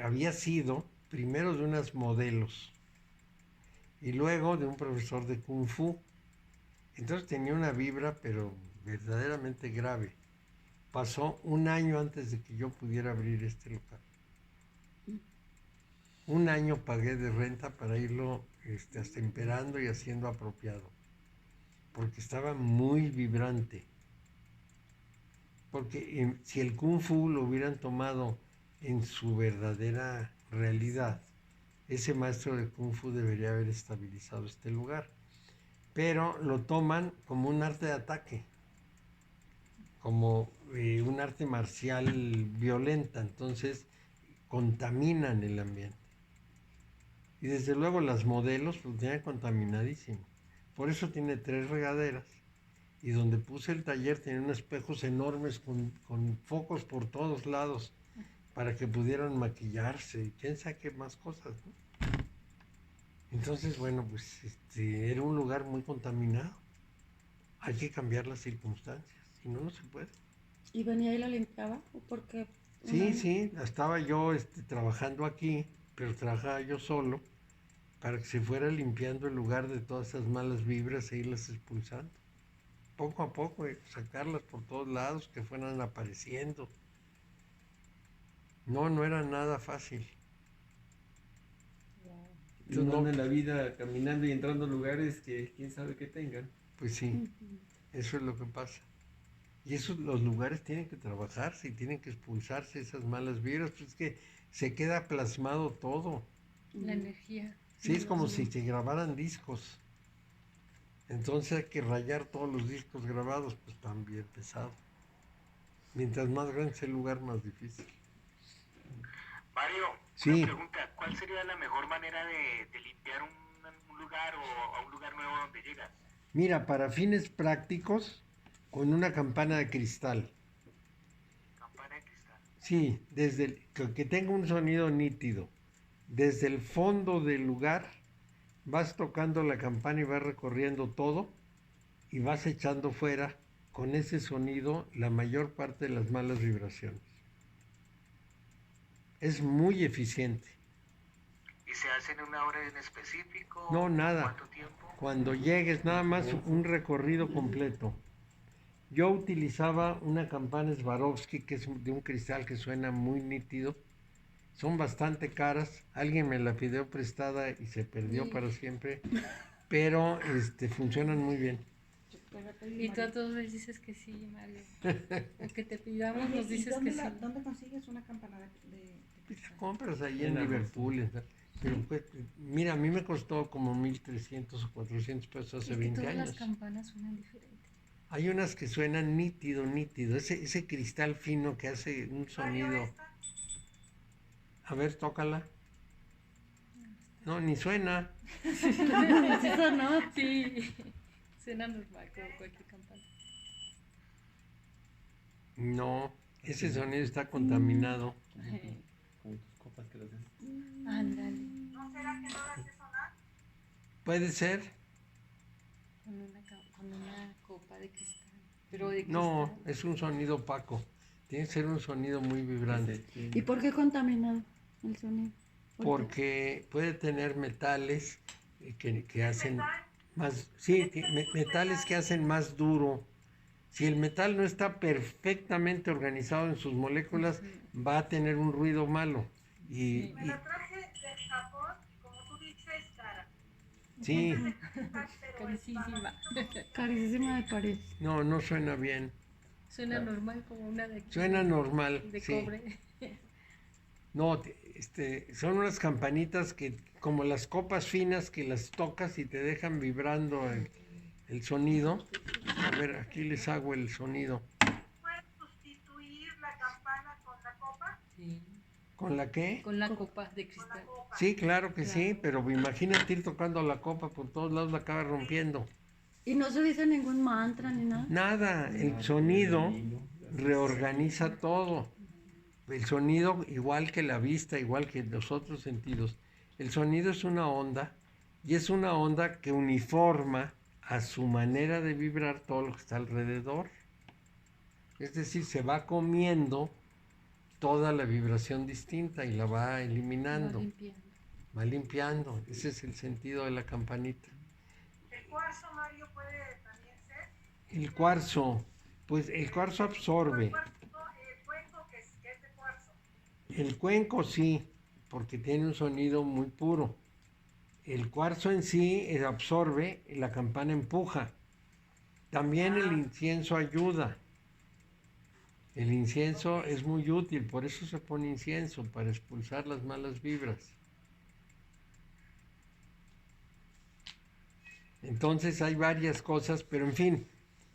había sido primero de unos modelos y luego de un profesor de Kung Fu. Entonces tenía una vibra, pero verdaderamente grave. Pasó un año antes de que yo pudiera abrir este local. Un año pagué de renta para irlo hasta emperando y haciendo apropiado, porque estaba muy vibrante. Porque si el Kung Fu lo hubieran tomado en su verdadera realidad, ese maestro de Kung Fu debería haber estabilizado este lugar. Pero lo toman como un arte de ataque, como un arte marcial violenta, entonces contaminan el ambiente. Y desde luego las modelos lo tenían contaminadísimo. Por eso tiene 3 regaderas. Y donde puse el taller tenía unos espejos enormes con focos por todos lados para que pudieran maquillarse y quién sabe qué más cosas, ¿no? Entonces, bueno, pues era un lugar muy contaminado. Hay que cambiar las circunstancias, si no, no se puede. ¿Y venía y la limpiaba? ¿O por qué? Sí, estaba yo trabajando aquí, pero trabajaba yo solo para que se fuera limpiando el lugar de todas esas malas vibras e irlas expulsando. Poco a poco, sacarlas por todos lados, que fueran apareciendo. No era nada fácil. Y uno anda en la vida caminando y entrando a lugares que quién sabe qué tengan. Pues sí, eso es lo que pasa. Y los lugares tienen que trabajarse y tienen que expulsarse esas malas vibras, pues es que se queda plasmado todo. La energía. Sí, es como si se grabaran discos. Entonces hay que rayar todos los discos grabados, pues también pesado. Mientras más grande es el lugar, más difícil. Mario, Sí. una pregunta, ¿cuál sería la mejor manera de limpiar un lugar o a un lugar nuevo donde llegas? Mira, para fines prácticos, con una campana de cristal. Campana de cristal. Sí, que tenga un sonido nítido. Desde el fondo del lugar vas tocando la campana y vas recorriendo todo y vas echando fuera con ese sonido la mayor parte de las malas vibraciones. Es muy eficiente. ¿Y se hace en una hora en específico? No, nada. ¿Cuánto tiempo? Cuando llegues, nada más un recorrido completo. Yo utilizaba una campana Swarovski, que es de un cristal que suena muy nítido. Son bastante caras. Alguien me la pidió prestada y se perdió para siempre. Pero funcionan muy bien. Y tú a todos les dices que sí, Mario. O que te pidamos, Oye, nos ¿y dices dónde que sí. ¿Dónde consigues una campana de Pues cristal? compras ahí en Liverpool. Pero pues, mira, a mí me costó como 1,300 o 400 pesos hace Es que 20 todas años. las campanas suenan diferente. Hay unas que suenan nítido. Ese cristal fino que hace un sonido. A ver, tócala. No, ni suena. Eso no. Sí, suena normal como cualquier campana. No, ese sonido está contaminado. Como tus copas que las haces. Ándale, ¿No será que no las hace sonar? Puede ser. con una copa de cristal. Pero de No, cristal. es un sonido opaco. Tiene que ser un sonido muy vibrante. ¿Y por qué contaminado el sonido? ¿Por qué? Porque puede tener metales que hacen más. Sí, metales que hacen más duro. Si el metal no está perfectamente organizado en sus moléculas, va a tener un ruido malo. Y Me la traje de Japón, como tú dices, cara. sí, Carísima. Carísima de París. no suena bien. Suena normal como una de aquí. Suena normal, De sí. cobre. No, son unas campanitas que, como las copas finas que las tocas y te dejan vibrando el sonido. A ver, aquí les hago el sonido. ¿Puedes sustituir la campana con la copa? Sí. ¿Con la qué? Con la copa de Con cristal. la copa. Sí, claro que sí, pero imagínate ir tocando la copa por todos lados, la acabas rompiendo. Y no se dice ningún mantra ni nada. Nada, el sonido reorganiza todo. El sonido, igual que la vista, igual que los otros sentidos, el sonido es una onda y es una onda que uniforma a su manera de vibrar todo lo que está alrededor. Es decir, se va comiendo toda la vibración distinta y la va eliminando, va limpiando. Ese es el sentido de la campanita. ¿El cuarzo, Mario, puede también ser? El cuarzo, pues el cuarzo absorbe. El cuenco que es de cuarzo. El cuenco sí, porque tiene un sonido muy puro. El cuarzo en sí absorbe y la campana empuja. También el incienso ayuda. El incienso es muy útil, por eso se pone incienso, para expulsar las malas vibras. Entonces hay varias cosas, pero en fin,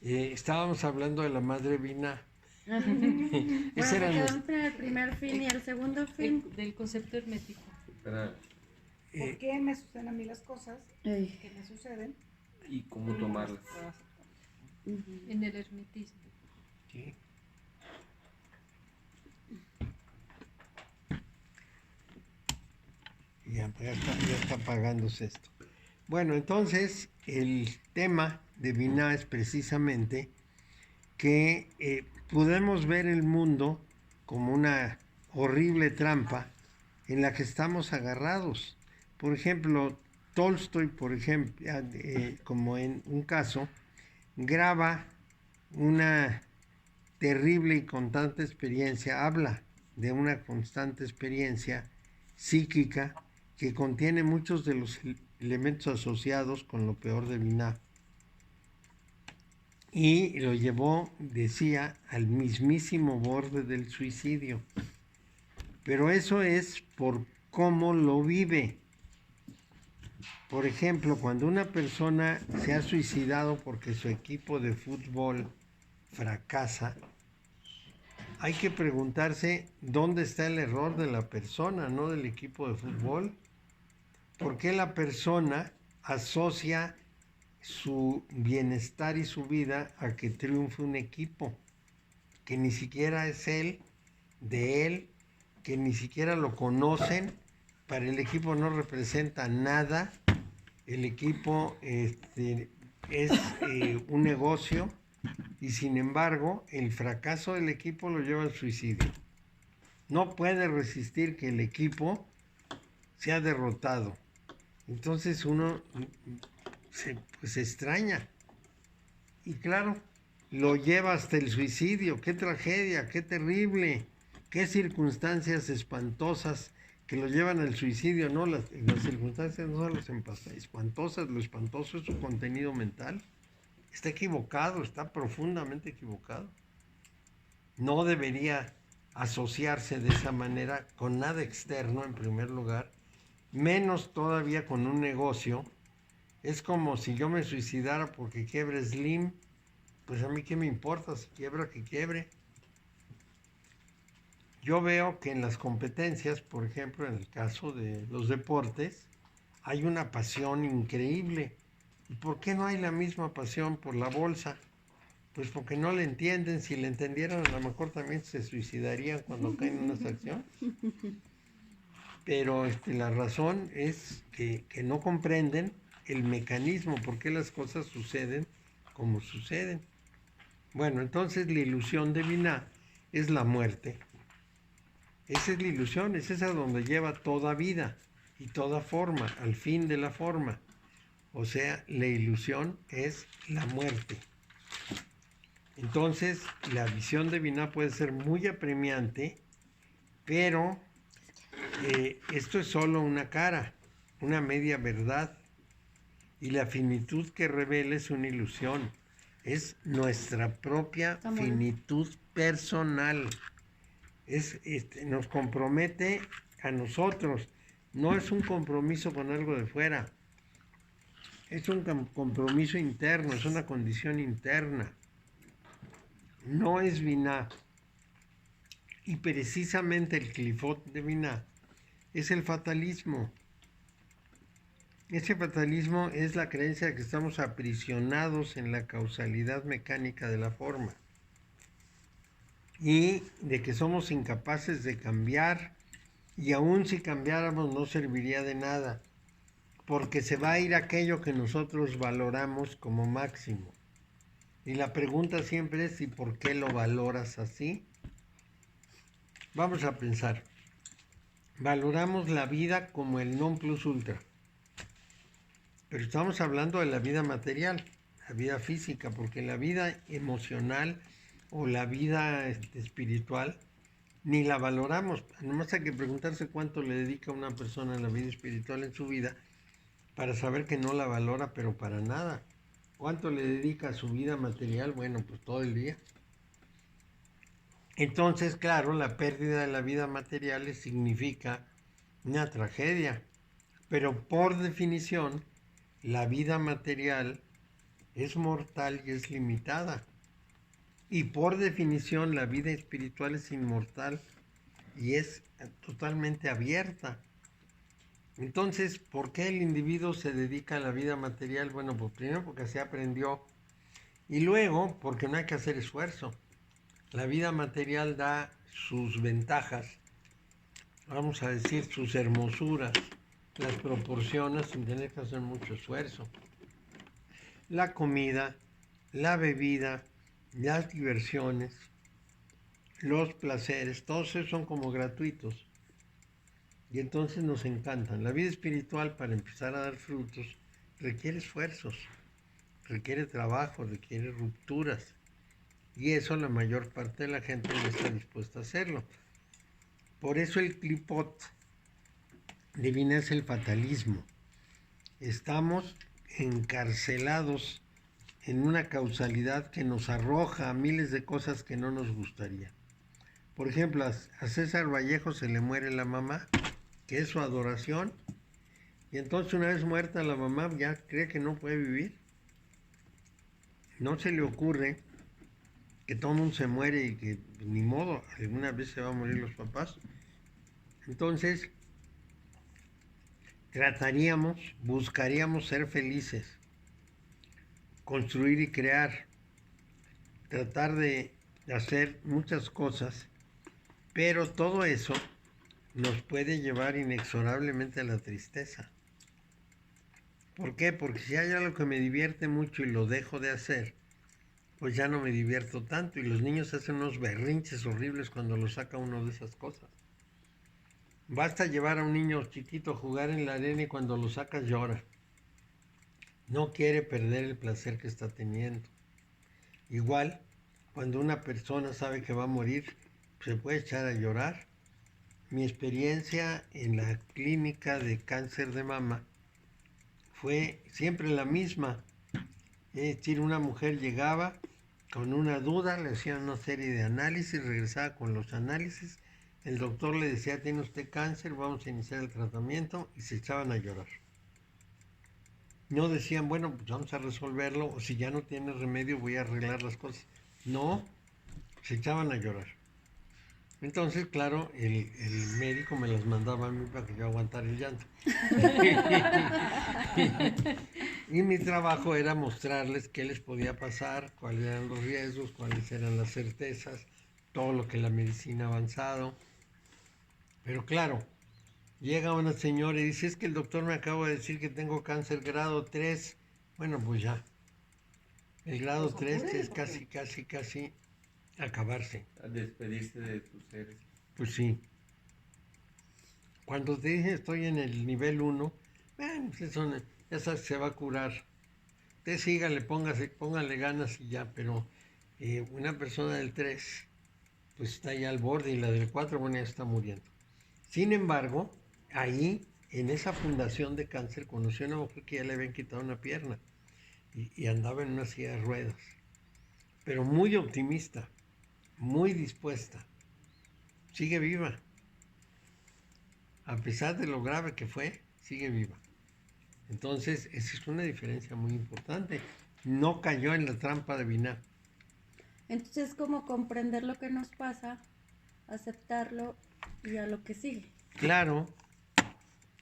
estábamos hablando de la madre Binah. Bueno, Ese era me quedó nuestro- entre el primer fin y el segundo fin. Del concepto hermético. Para- ¿Por qué me suceden a mí las cosas Ey. que me suceden? y cómo tomarlas. En el hermetismo. Sí. Ya está apagándose esto. Bueno, entonces el tema de Binah es precisamente que podemos ver el mundo como una horrible trampa en la que estamos agarrados. Por ejemplo, Tolstoy, por ejemplo, como en un caso, graba una terrible y constante experiencia, habla de una constante experiencia psíquica que contiene muchos de los elementos asociados con lo peor de Binah. Y lo llevó, decía, al mismísimo borde del suicidio. Pero eso es por cómo lo vive. Por ejemplo, cuando una persona se ha suicidado porque su equipo de fútbol fracasa, hay que preguntarse dónde está el error de la persona, no del equipo de fútbol. ¿Por qué la persona asocia su bienestar y su vida a que triunfe un equipo que ni siquiera es él, de él, que ni siquiera lo conocen? Para el equipo no representa nada, el equipo es un negocio y sin embargo el fracaso del equipo lo lleva al suicidio. No puede resistir que el equipo sea derrotado. Entonces uno se extraña y claro, lo lleva hasta el suicidio. ¡Qué tragedia, qué terrible, qué circunstancias espantosas que lo llevan al suicidio! No, las circunstancias no son las espantosas, lo espantoso es su contenido mental. Está equivocado, está profundamente equivocado. No debería asociarse de esa manera con nada externo en primer lugar, menos todavía con un negocio. Es como si yo me suicidara porque quiebre Slim, pues a mí qué me importa, si quiebra que quiebre. Yo veo que en las competencias, por ejemplo, en el caso de los deportes, hay una pasión increíble. ¿Y por qué no hay la misma pasión por la bolsa? Pues porque no le entienden. Si le entendieran, a lo mejor también se suicidarían cuando caen en unas acciones. Pero la razón es que no comprenden el mecanismo, por qué las cosas suceden como suceden. Bueno, entonces la ilusión de Binah es la muerte. Esa es la ilusión, es esa donde lleva toda vida y toda forma, al fin de la forma. O sea, la ilusión es la muerte. Entonces, la visión de Binah puede ser muy apremiante, pero esto es solo una cara, una media verdad. Y la finitud que revela es una ilusión. Es nuestra propia finitud personal. nos compromete a nosotros. No es un compromiso con algo de fuera. Es un compromiso interno, es una condición interna. No es Binah. Y precisamente el clifot de Binah es el fatalismo. Ese fatalismo es la creencia de que estamos aprisionados en la causalidad mecánica de la forma y de que somos incapaces de cambiar, y aun si cambiáramos no serviría de nada, porque se va a ir aquello que nosotros valoramos como máximo. Y la pregunta siempre es: ¿y por qué lo valoras así? Vamos a pensar. Valoramos la vida como el non plus ultra. Pero estamos hablando de la vida material, la vida física, porque la vida emocional o la vida espiritual ni la valoramos. Nomás hay que preguntarse cuánto le dedica una persona a la vida espiritual en su vida para saber que no la valora, pero para nada. ¿Cuánto le dedica a su vida material? Bueno, pues todo el día. Entonces, claro, la pérdida de la vida material significa una tragedia, pero por definición, la vida material es mortal y es limitada. Y por definición, la vida espiritual es inmortal y es totalmente abierta. Entonces, ¿por qué el individuo se dedica a la vida material? Bueno, pues primero porque se aprendió, y luego porque no hay que hacer esfuerzo. La vida material da sus ventajas, vamos a decir, sus hermosuras, las proporciona sin tener que hacer mucho esfuerzo. La comida, la bebida, las diversiones, los placeres, todos esos son como gratuitos. Y entonces nos encantan. La vida espiritual, para empezar a dar frutos, requiere esfuerzos, requiere trabajo, requiere rupturas. Y eso la mayor parte de la gente no está dispuesta a hacerlo. Por eso el clipot de Binah es el fatalismo. Estamos encarcelados en una causalidad que nos arroja a miles de cosas que no nos gustaría. Por ejemplo, a César Vallejo se le muere la mamá, que es su adoración, y entonces una vez muerta la mamá ya cree que no puede vivir. No se le ocurre que todo el mundo se muere y que ni modo, alguna vez se van a morir los papás. Entonces, buscaríamos ser felices, construir y crear, tratar de hacer muchas cosas, pero todo eso nos puede llevar inexorablemente a la tristeza. ¿Por qué? Porque si hay algo que me divierte mucho y lo dejo de hacer, pues ya no me divierto tanto, y los niños hacen unos berrinches horribles cuando los saca uno de esas cosas. Basta llevar a un niño chiquito a jugar en la arena y cuando lo sacas llora. No quiere perder el placer que está teniendo. Igual, cuando una persona sabe que va a morir, se puede echar a llorar. Mi experiencia en la clínica de cáncer de mama fue siempre la misma. Es decir, una mujer llegaba con una duda, le hacían una serie de análisis, regresaba con los análisis, el doctor le decía: tiene usted cáncer, vamos a iniciar el tratamiento, y se echaban a llorar. No decían: bueno, pues vamos a resolverlo, o si ya no tiene remedio voy a arreglar las cosas. No, se echaban a llorar. Entonces, claro, el médico me las mandaba a mí para que yo aguantara el llanto. Y mi trabajo era mostrarles qué les podía pasar, cuáles eran los riesgos, cuáles eran las certezas, todo lo que la medicina ha avanzado. Pero claro, llega una señora y dice: es que el doctor me acaba de decir que tengo cáncer grado 3. Bueno, pues ya. El grado 3 es casi acabarse. A despedirse de tus seres. Pues sí. Cuando te dije estoy en el nivel 1, pues eso, ya sabes, se va a curar. Usted sígale, póngale ganas y ya, pero una persona del 3, pues está ya al borde, y la del 4, bueno, ya está muriendo. Sin embargo, ahí, en esa fundación de cáncer, conocí a una mujer que ya le habían quitado una pierna y andaba en una silla de ruedas, pero muy optimista, muy dispuesta. sigue viva. A pesar de lo grave que fue, sigue viva. Entonces, esa es una diferencia muy importante. No cayó en la trampa de Binar. Entonces es como comprender lo que nos pasa, aceptarlo y a lo que sigue. Claro,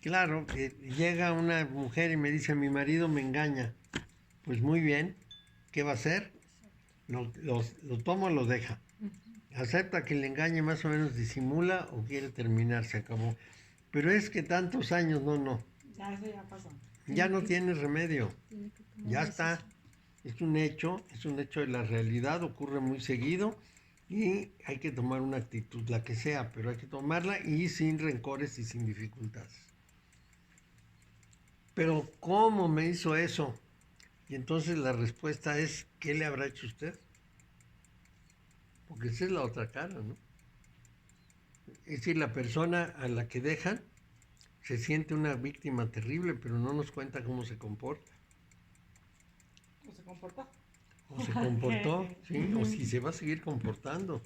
claro, que llega una mujer y me dice, mi marido me engaña. Pues muy bien, ¿qué va a hacer? Lo toma o lo deja. Acepta que le engañe, más o menos disimula o quiere terminar, se acabó. Pero es que tantos años, no. Ya, eso ya pasó. Ya no tiene remedio. Tiene que tomar Ya una está. decisión. Es un hecho de la realidad, ocurre muy seguido y hay que tomar una actitud, la que sea, pero hay que tomarla y sin rencores y sin dificultades. Pero ¿cómo me hizo eso? Y entonces la respuesta es, ¿qué le habrá hecho usted? Porque esa es la otra cara, ¿no? Es decir, la persona a la que dejan se siente una víctima terrible, pero no nos cuenta cómo se comporta. ¿Cómo se comportó? O se comportó, ¿sí? O si se va a seguir comportando.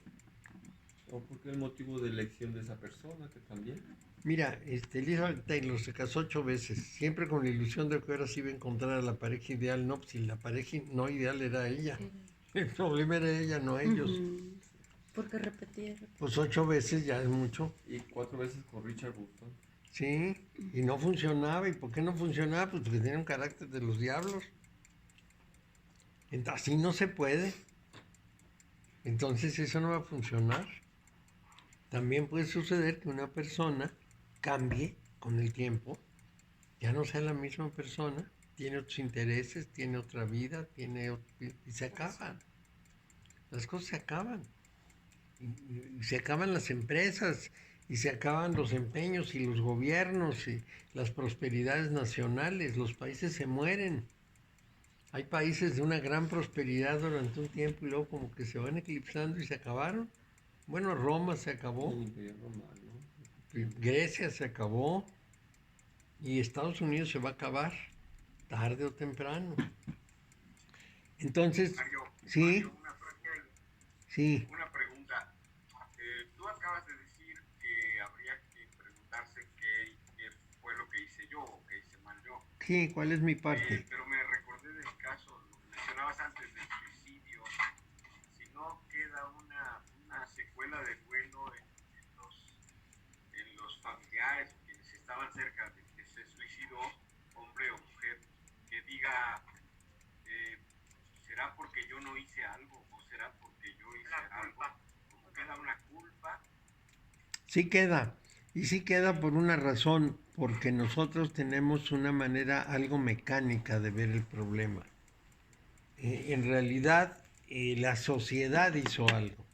O porque el motivo de elección de esa persona, que también. Mira, Elizabeth Taylor se casó 8 veces, siempre con la ilusión de que ahora sí iba a encontrar a la pareja ideal. No, si la pareja no ideal era ella. El problema era ella, no ellos. Ujú. Porque repetía. Pues 8 veces ya es mucho. Y 4 veces con Richard Burton. Sí, y no funcionaba. ¿Y por qué no funcionaba? Pues porque tenía un carácter de los diablos. Así no se puede. Entonces eso no va a funcionar. También puede suceder que una persona cambie con el tiempo, ya no sea la misma persona, tiene otros intereses, tiene otra vida, y se acaban. Las cosas se acaban. Y se acaban las empresas, y se acaban los empeños y los gobiernos y las prosperidades nacionales. Los países se mueren. Hay países de una gran prosperidad durante un tiempo y luego como que se van eclipsando y se acabaron. Bueno, Roma se acabó, El Imperio Romano. Grecia se acabó y Estados Unidos se va a acabar, tarde o temprano. Entonces, Mario, sí, Mario, sí, una pregunta. Tú acabas de decir que habría que preguntarse qué fue lo que hice yo o qué hice mal yo. sí, ¿cuál es mi parte? Pero me recordé del caso, lo que mencionabas antes del suicidio. Si no queda una secuela de duelo en los familiares o quienes estaban cerca de que se suicidó, hombre o mujer, que diga, ¿será porque yo no hice algo o será porque yo hice algo? Como queda una culpa. Sí queda, y sí queda por una razón, porque nosotros tenemos una manera algo mecánica de ver el problema. En realidad, la sociedad hizo algo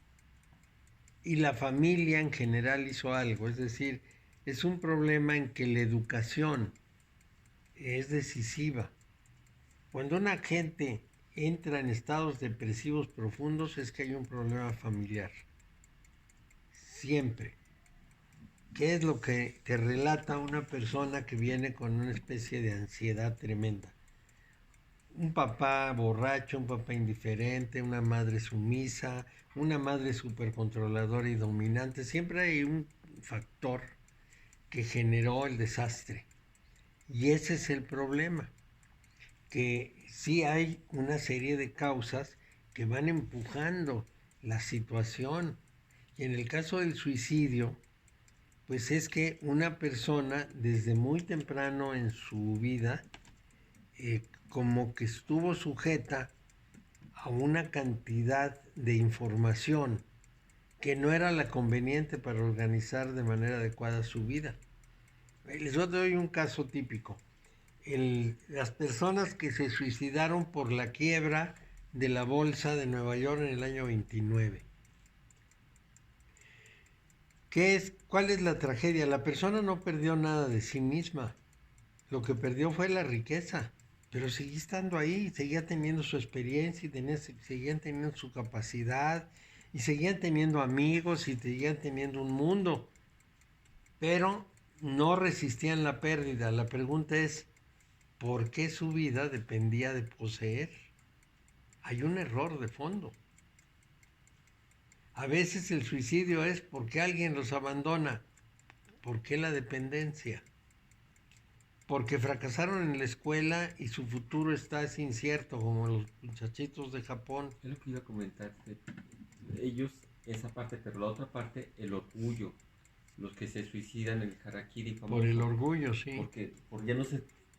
y la familia en general hizo algo, es decir, es un problema en que la educación es decisiva. Cuando una gente entra en estados depresivos profundos es que hay un problema familiar. Siempre. ¿Qué es lo que te relata una persona que viene con una especie de ansiedad tremenda? Un papá borracho, un papá indiferente, una madre sumisa, una madre supercontroladora y dominante. Siempre hay un factor que generó el desastre. Y ese es el problema, que sí hay una serie de causas que van empujando la situación. Y en el caso del suicidio, pues es que una persona desde muy temprano en su vida como que estuvo sujeta a una cantidad de información que no era la conveniente para organizar de manera adecuada su vida. Les doy un caso típico. Las personas que se suicidaron por la quiebra de la bolsa de Nueva York en el año 29. ¿Cuál es la tragedia? La persona no perdió nada de sí misma. Lo que perdió fue la riqueza, pero seguía estando ahí, seguía teniendo su experiencia y seguían teniendo su capacidad y seguían teniendo amigos y seguían teniendo un mundo, pero no resistían la pérdida. La pregunta es, ¿por qué su vida dependía de poseer? Hay un error de fondo. A veces el suicidio es porque alguien los abandona. ¿Por qué la dependencia? Porque fracasaron en la escuela y su futuro está incierto, como los muchachitos de Japón. Es lo que iba a comentar. Ellos, esa parte, pero la otra parte, el orgullo. Los que se suicidan, el harakiri famoso. Por el orgullo, sí. Porque por ya no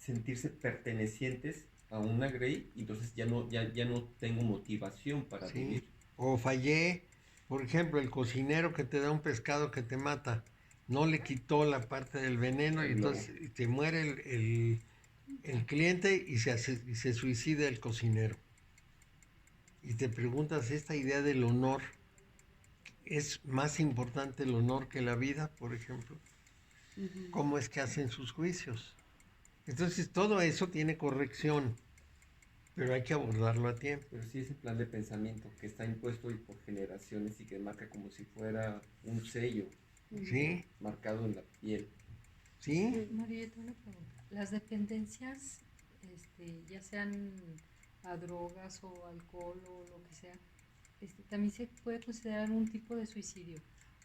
sentirse pertenecientes a una grey, entonces ya no tengo motivación para Sí. vivir. O fallé, por ejemplo, el cocinero que te da un pescado que te mata, no le quitó la parte del veneno y El entonces te muere el cliente y se suicida el cocinero. Y te preguntas, ¿esta idea del honor es más importante el honor que la vida, por ejemplo? ¿Cómo es que hacen sus juicios? Entonces todo eso tiene corrección, pero hay que abordarlo a tiempo. Pero sí ese plan de pensamiento que está impuesto y por generaciones y que marca como si fuera un sello ¿Sí? marcado en la piel. ¿Sí? María, tengo una pregunta. Las dependencias, ya sean a drogas o alcohol o lo que sea, también se puede considerar un tipo de suicidio.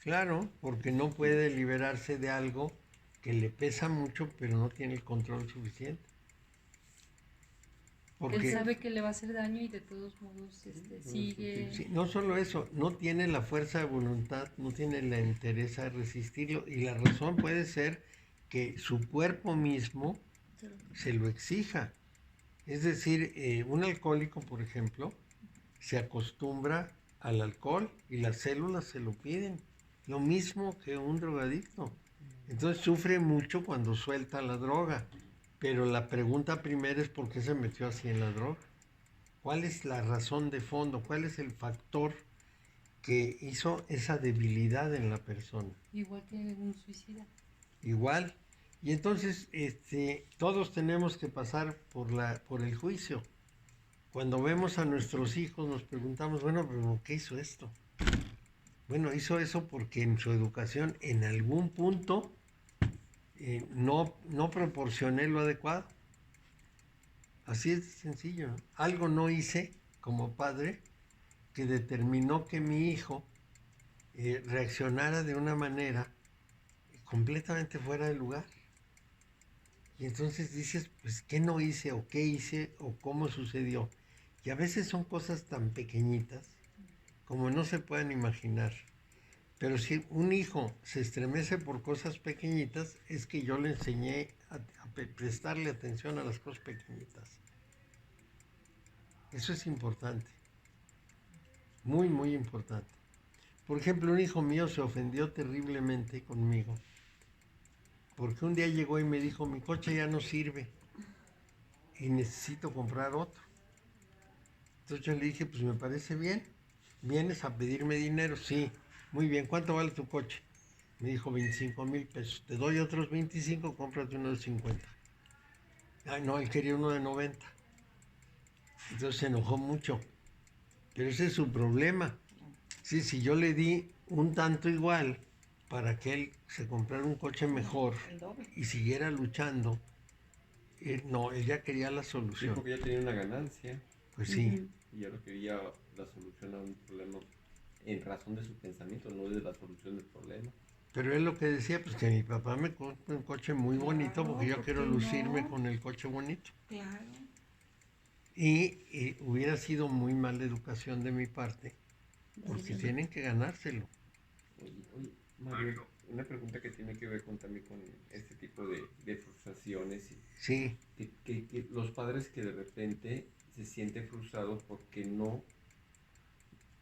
Claro, porque no puede liberarse de algo que le pesa mucho, pero no tiene el control suficiente. Él Porque sabe que le va a hacer daño y de todos modos sigue. sí, no solo eso, no tiene la fuerza de voluntad, no tiene la entereza de resistirlo, y la razón puede ser que su cuerpo mismo se lo exija. Es decir, un alcohólico, por ejemplo, se acostumbra al alcohol y las células se lo piden. Lo mismo que un drogadicto. Entonces sufre mucho cuando suelta la droga. Pero la pregunta primera es ¿por qué se metió así en la droga? ¿Cuál es la razón de fondo? ¿Cuál es el factor que hizo esa debilidad en la persona? Igual que un suicida. Igual. Y entonces todos tenemos que pasar por el juicio. Cuando vemos a nuestros hijos nos preguntamos, bueno, pero ¿qué hizo esto? Bueno, hizo eso porque en su educación en algún punto no proporcioné lo adecuado. Así es de sencillo, ¿no? Algo no hice como padre que determinó que mi hijo reaccionara de una manera completamente fuera de lugar. Y entonces dices, pues, ¿qué no hice o qué hice o cómo sucedió? Y a veces son cosas tan pequeñitas como no se pueden imaginar. Pero si un hijo se estremece por cosas pequeñitas, es que yo le enseñé a prestarle atención a las cosas pequeñitas. Eso es importante. Muy, muy importante. Por ejemplo, un hijo mío se ofendió terriblemente conmigo porque un día llegó y me dijo, mi coche ya no sirve y necesito comprar otro. Entonces yo le dije, pues me parece bien. ¿Vienes a pedirme dinero? Sí. Muy bien, ¿cuánto vale tu coche? Me dijo 25,000 pesos. Te doy otros 25, cómprate uno de 50. Ay, no, él quería uno de 90. Entonces se enojó mucho. Pero ese es su problema. Sí, si yo le di un tanto igual para que él se comprara un coche mejor El doble. y siguiera luchando, no, él ya quería la Sí, solución. porque ya tenía una ganancia Pues sí. y ya lo quería la solución a un problema en razón de su pensamiento, no de la solución del problema. Pero él lo que decía, pues que mi papá me compre un coche muy bonito Claro, porque yo ¿por quiero qué lucirme no? con el coche bonito. Claro. Y hubiera sido muy mala educación de mi parte, porque tienen que ganárselo. Oye, Mario, una pregunta que tiene que ver también con este tipo de frustraciones. Sí, Que los padres que de repente se sienten frustrados porque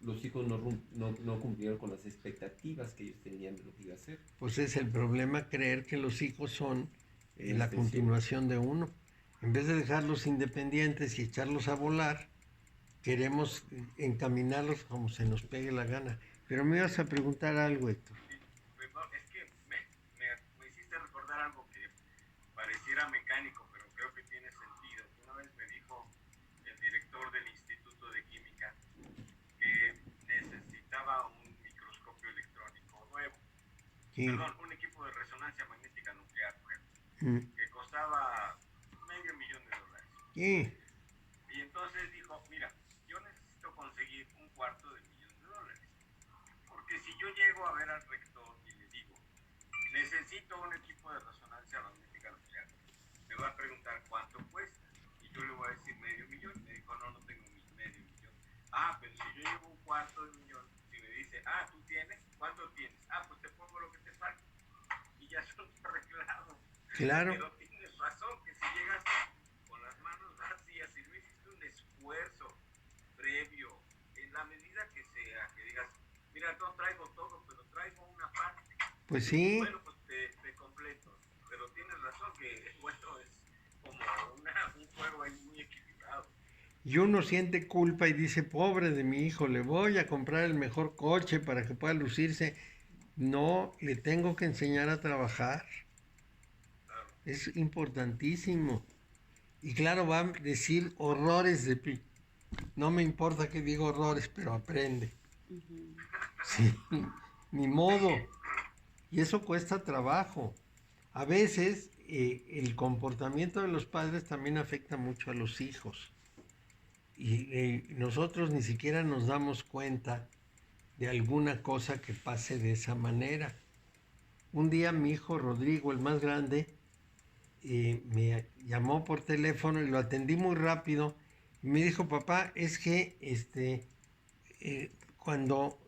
los hijos no cumplieron con las expectativas que ellos tenían de lo que iba a hacer. pues es el problema creer que los hijos son la Extensión. continuación de uno. En vez de dejarlos independientes y echarlos a volar, queremos encaminarlos como se nos pegue la gana. Pero me ibas a preguntar algo, Héctor. Perdón, es que me hiciste recordar algo que pareciera mecánico, pero creo que tiene sentido. Una vez me dijo el director del Instituto de Química que necesitaba un microscopio electrónico nuevo. Sí. Perdón, un equipo de resonancia magnética nuclear nuevo, Mm. que costaba $500,000. Sí. Y entonces dijo, mira, yo necesito conseguir $250,000. porque si yo llego a ver al rector y le digo, necesito un equipo de resonancia magnética nuclear, me va a preguntar cuánto cuesta y yo le voy a decir $500,000. Me dijo, no, no tengo $500,000. Ah, pero si yo llevo $250,000, si me dice, ah, ¿tú tienes? ¿Cuánto tienes? Ah, pues te pongo lo que te falta y ya son arreglado. Claro. Pero tienes razón que si llegas con las manos vacías y no hiciste un esfuerzo previo, en la medida que sea, que digas, mira, no traigo todo, pero traigo una parte. Pues sí. Bueno, pues te completo. Pero tienes razón que bueno, es como un juego ahí muy equilibrado. Y uno siente culpa y dice, pobre de mi hijo, le voy a comprar el mejor coche para que pueda lucirse. No, le tengo que enseñar a trabajar. Claro. Es importantísimo. Y claro, va a decir horrores de pi. No me importa que diga horrores, pero aprende. Sí, ni modo. Y eso cuesta trabajo. A veces el comportamiento de los padres también afecta mucho a los hijos. Y nosotros ni siquiera nos damos cuenta de alguna cosa que pase de esa manera. Un día mi hijo Rodrigo, el más grande, me llamó por teléfono y lo atendí muy rápido y me dijo, papá, es que cuando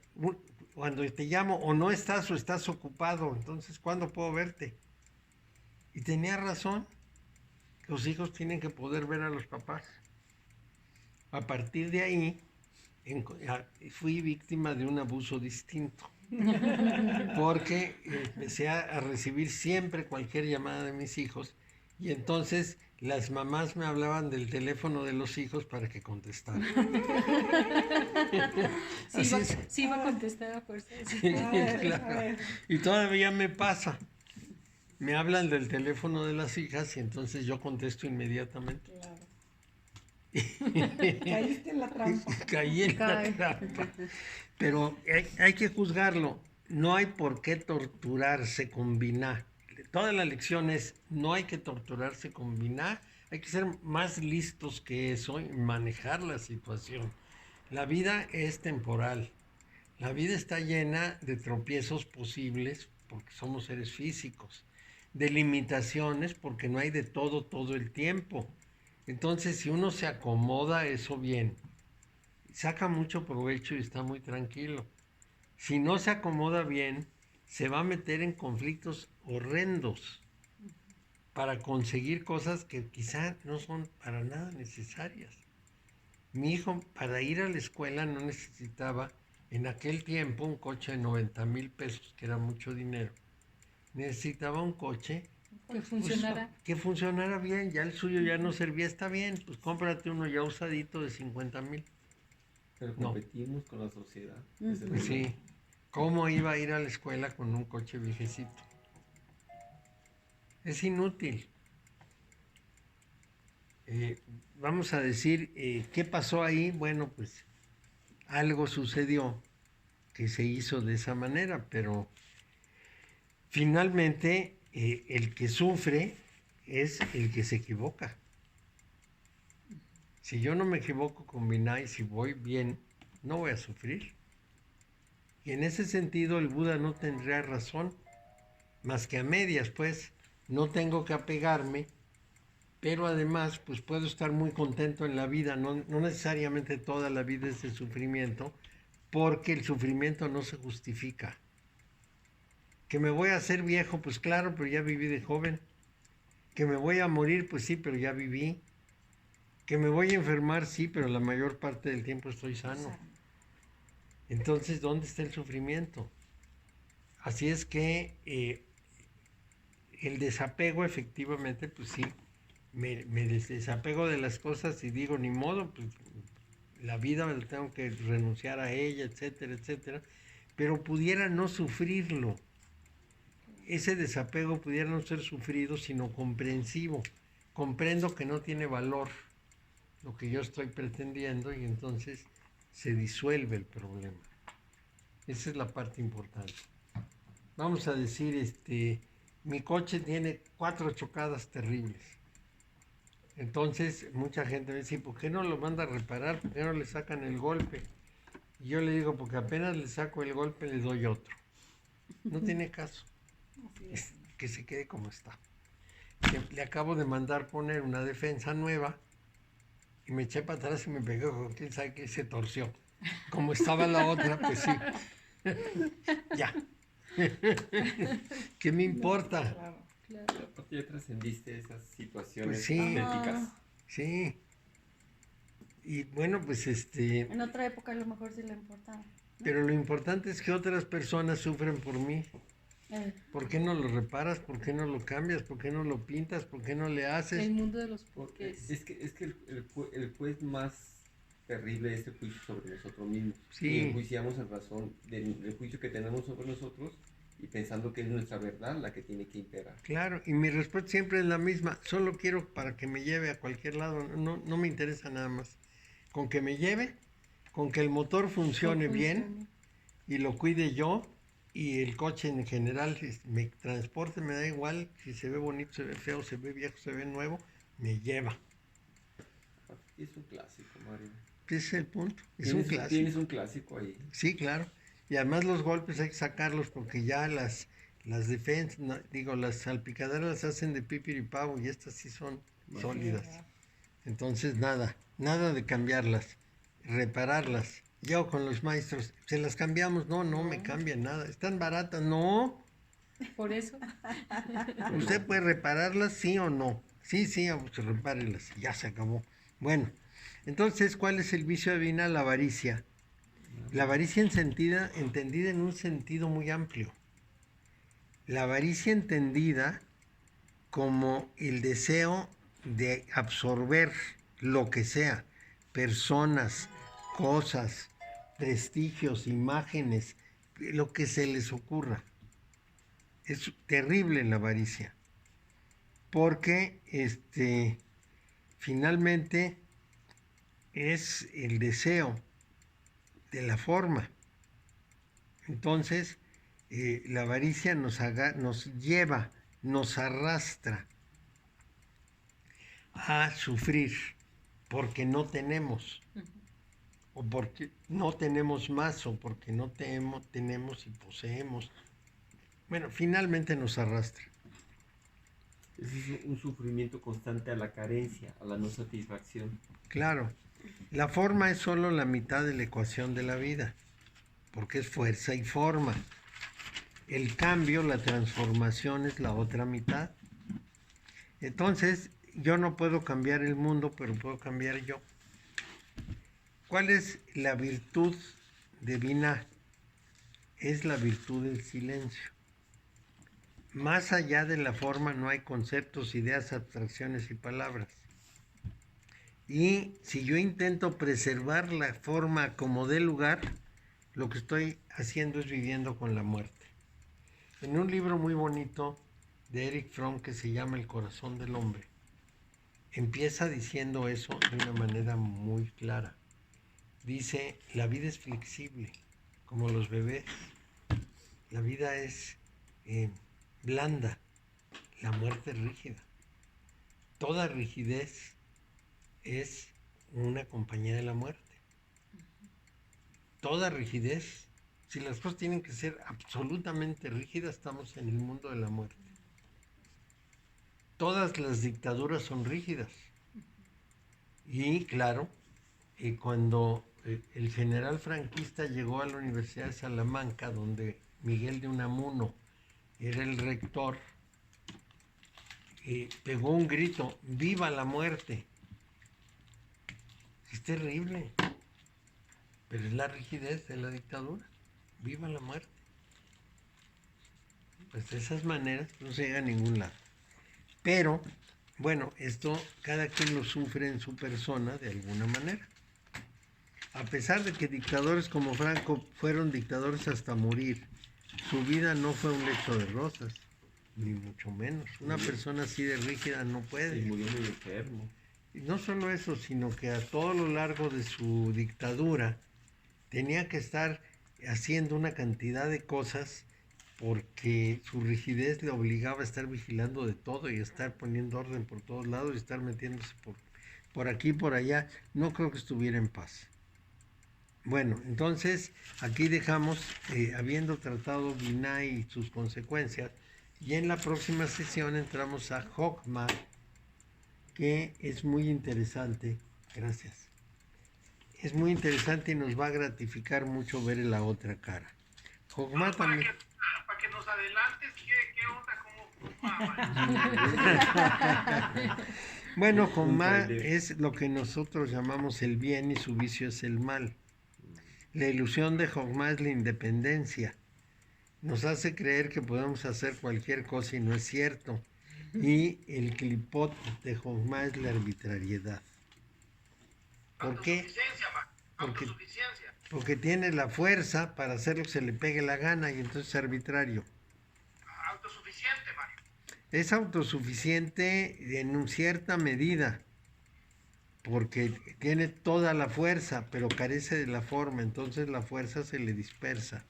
te llamo o no estás o estás ocupado, entonces ¿cuándo puedo verte? Y tenía razón, los hijos tienen que poder ver a los papás. A partir de ahí fui víctima de un abuso distinto, porque empecé a recibir siempre cualquier llamada de mis hijos y entonces las mamás me hablaban del teléfono de los hijos para que contestara. Sí, va a contestar a fuerza. Sí, claro. Y todavía me pasa. Me hablan del teléfono de las hijas y entonces yo contesto inmediatamente. Claro. Caíste en la trampa. Caí en la trampa. Pero hay que juzgarlo. No hay por qué torturarse con Binah. Toda la lección es, no hay que torturarse con Binah. Hay que ser más listos que eso y manejar la situación. La vida es temporal. La vida está llena de tropiezos posibles porque somos seres físicos, de limitaciones porque no hay de todo el tiempo. Entonces, si uno se acomoda eso bien, saca mucho provecho y está muy tranquilo. Si no se acomoda bien, se va a meter en conflictos horrendos para conseguir cosas que quizá no son para nada necesarias. Mi hijo, para ir a la escuela, no necesitaba en aquel tiempo un coche de 90,000 pesos, que era mucho dinero. Necesitaba un coche Que funcionara. pues, que funcionara bien. Ya el suyo ya no servía, está bien, pues cómprate uno ya usadito de 50,000. Pero No. competimos con la sociedad. Pues sí. ¿Cómo iba a ir a la escuela con un coche viejecito? Es inútil. Vamos a decir, ¿qué pasó ahí? Bueno, pues algo sucedió que se hizo de esa manera, pero finalmente el que sufre es el que se equivoca. Si yo no me equivoco con Binah y si voy bien, no voy a sufrir. Y en ese sentido el Buda no tendría razón, más que a medias, pues no tengo que apegarme, pero además pues puedo estar muy contento en la vida, no necesariamente toda la vida es de sufrimiento, porque el sufrimiento no se justifica. Que me voy a hacer viejo, pues claro, pero ya viví de joven. Que me voy a morir, pues sí, pero ya viví. Que me voy a enfermar, sí, pero la mayor parte del tiempo estoy sano. Entonces, ¿dónde está el sufrimiento? Así es que el desapego, efectivamente, pues sí, me desapego de las cosas y digo, ni modo, pues la vida tengo que renunciar a ella, etcétera, etcétera, pero pudiera no sufrirlo. Ese desapego pudiera no ser sufrido, sino comprensivo. Comprendo que no tiene valor lo que yo estoy pretendiendo y entonces se disuelve el problema. Esa es la parte importante. Vamos a decir, mi coche tiene 4 chocadas terribles. Entonces mucha gente me dice, ¿por qué no lo manda a reparar? ¿Por qué no le sacan el golpe? Y yo le digo, porque apenas le saco el golpe, le doy otro. No tiene caso. Así es. Que se quede como está. Le acabo de mandar poner una defensa nueva y me eché para atrás y me pegó con quién sabe qué, se torció. Como estaba la otra, pues sí. Ya. ¿Qué me importa? Claro. Claro. Pero aparte ya trascendiste esas situaciones Pues sí. patéticas. Sí. Y bueno, pues En otra época a lo mejor sí le importaba. pero lo importante es que otras personas sufren por mí. ¿Por qué no lo reparas? ¿Por qué no lo cambias? ¿Por qué no lo pintas? ¿Por qué no le haces? El mundo de los Porque porqués. es que el juez más terrible es el juicio sobre nosotros mismos. Sí. Y enjuiciamos en razón del juicio que tenemos sobre nosotros y pensando que es nuestra verdad la que tiene que imperar. Claro, y mi respuesta siempre es la misma. Solo quiero para que me lleve a cualquier lado. No me interesa nada más. Con que me lleve, con que el motor funcione bien y lo cuide yo y el coche en general me transporte, me da igual si se ve bonito, se ve feo, se ve viejo, se ve nuevo, me lleva. Es un clásico, Mario. Ese es el punto. Es un clásico. Tienes un clásico ahí. Sí, claro. Y además los golpes hay que sacarlos porque ya las defensas, las salpicaderas las hacen de pipiripavo y estas sí son sólidas. Entonces nada de cambiarlas, repararlas. Yo con los maestros, ¿se las cambiamos? No me cambian nada. ¿Están baratas? No. Por eso. ¿Usted puede repararlas, sí o no? Sí, pues repárelas. Ya se acabó. Bueno, entonces, ¿cuál es el vicio de Vina? La avaricia. La avaricia entendida en un sentido muy amplio. La avaricia entendida como el deseo de absorber lo que sea, personas, cosas, prestigios, imágenes, lo que se les ocurra. Es terrible la avaricia, porque finalmente es el deseo de la forma. Entonces, la avaricia nos lleva, nos arrastra a sufrir porque no tenemos, o porque no tenemos más, o porque no tenemos y poseemos. Bueno, finalmente nos arrastra. Es un sufrimiento constante a la carencia, a la no satisfacción. Claro, la forma es solo la mitad de la ecuación de la vida, porque es fuerza y forma. El cambio, la transformación es la otra mitad. Entonces, yo no puedo cambiar el mundo, pero puedo cambiar yo. ¿Cuál es la virtud divina? Es la virtud del silencio. Más allá de la forma no hay conceptos, ideas, abstracciones y palabras. Y si yo intento preservar la forma como dé lugar, lo que estoy haciendo es viviendo con la muerte. En un libro muy bonito de Erich Fromm que se llama El corazón del hombre, empieza diciendo eso de una manera muy clara. Dice, la vida es flexible, como los bebés. La vida es blanda, la muerte es rígida. Toda rigidez es una compañía de la muerte. Toda rigidez, si las cosas tienen que ser absolutamente rígidas, estamos en el mundo de la muerte. Todas las dictaduras son rígidas. Y claro, cuando el general franquista llegó a la Universidad de Salamanca, donde Miguel de Unamuno era el rector, pegó un grito, ¡viva la muerte! Es terrible, pero es la rigidez de la dictadura, ¡viva la muerte! Pues de esas maneras no se llega a ningún lado. Pero, bueno, esto cada quien lo sufre en su persona de alguna manera. A pesar de que dictadores como Franco fueron dictadores hasta morir, su vida no fue un lecho de rosas, ni mucho menos. Una persona así de rígida no puede. Y murió muy enfermo. Y no solo eso, sino que a todo lo largo de su dictadura tenía que estar haciendo una cantidad de cosas porque su rigidez le obligaba a estar vigilando de todo y a estar poniendo orden por todos lados y estar metiéndose por aquí y por allá. No creo que estuviera en paz. Bueno, entonces aquí dejamos, habiendo tratado Binah y sus consecuencias, y en la próxima sesión entramos a Jokma, que es muy interesante. Gracias. Es muy interesante y nos va a gratificar mucho ver la otra cara. Jokma también. Para que nos adelantes, ¿qué onda? ¿Cómo? Bueno, Jokma es lo que nosotros llamamos el bien y su vicio es el mal. La ilusión de Jokma es la independencia. Nos hace creer que podemos hacer cualquier cosa y no es cierto. Y el clipot de Jokma es la arbitrariedad. ¿Por qué? Autosuficiencia, man. Autosuficiencia. Porque tiene la fuerza para hacer lo que se le pegue la gana y entonces es arbitrario. Autosuficiente, Mario. Es autosuficiente en cierta medida, porque tiene toda la fuerza, pero carece de la forma, entonces la fuerza se le dispersa.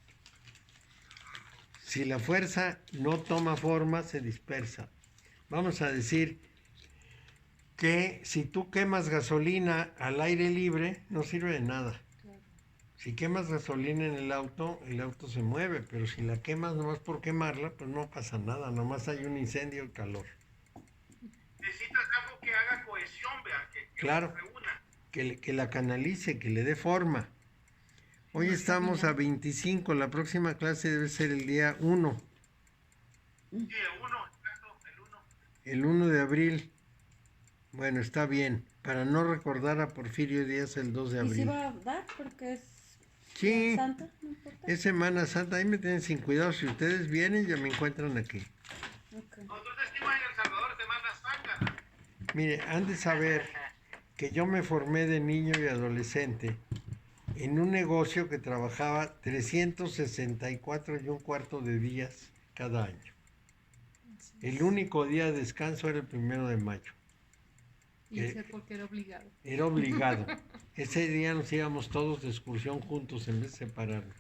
Si la fuerza no toma forma, se dispersa. Vamos a decir que si tú quemas gasolina al aire libre, no sirve de nada. Si quemas gasolina en el auto se mueve, pero si la quemas nomás por quemarla, pues no pasa nada, nomás hay un incendio y calor. Necesitas algo que haga cohesión, vea, que Claro, reúna. que la canalice, que le dé forma. Hoy estamos a 25, la próxima clase debe ser el día 1, Sí, el 1, exacto, el 1. el 1 de abril. Bueno, está bien, para no recordar a Porfirio Díaz el 2 de ¿Y abril. si va a dar? Porque es Sí, Santa, no importa. es Semana Santa, ahí me tienen sin cuidado. Si ustedes vienen, ya me encuentran aquí. Ok. Nosotros decimos en El Salvador Semana Santa. Mire, han de saber que yo me formé de niño y adolescente en un negocio que trabajaba 364 y un cuarto de días cada año. El único día de descanso era el 1 de mayo. Y ese porque era obligado. Era obligado. Ese día nos íbamos todos de excursión juntos en vez de separarnos.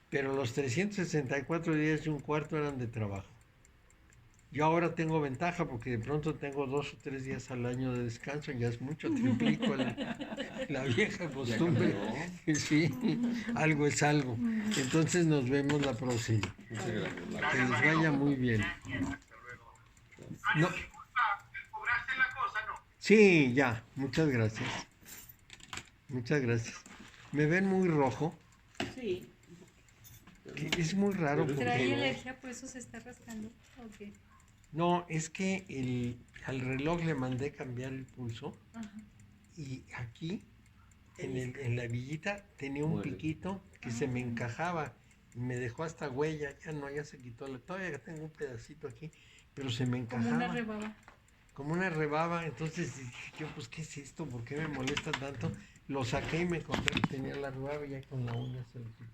Pero los 364 días y un cuarto eran de trabajo. Yo ahora tengo ventaja porque de pronto tengo 2 o 3 días al año de descanso, ya es mucho, triplico la vieja costumbre. Sí, algo es algo. Entonces nos vemos la próxima. Muchas gracias. Que les vaya muy bien. No. Disculpa, ¿cobraste la cosa, no? Sí, ya, muchas gracias. Muchas gracias. ¿Me ven muy rojo? Sí. Que es muy raro Pero ¿Trae porque... alergia, por eso se está rascando? Ok. No, es que al reloj le mandé cambiar el pulso Ajá. y aquí, en la villita, tenía un Muere. piquito que se me encajaba y me dejó hasta huella. Ya se quitó. Todavía tengo un pedacito aquí, pero se me Como encajaba. una rebaba. Como una rebaba. Entonces dije yo, pues, ¿qué es esto? ¿Por qué me molesta tanto? Lo saqué y me encontré que tenía la rebaba y ya con la uña se lo quité.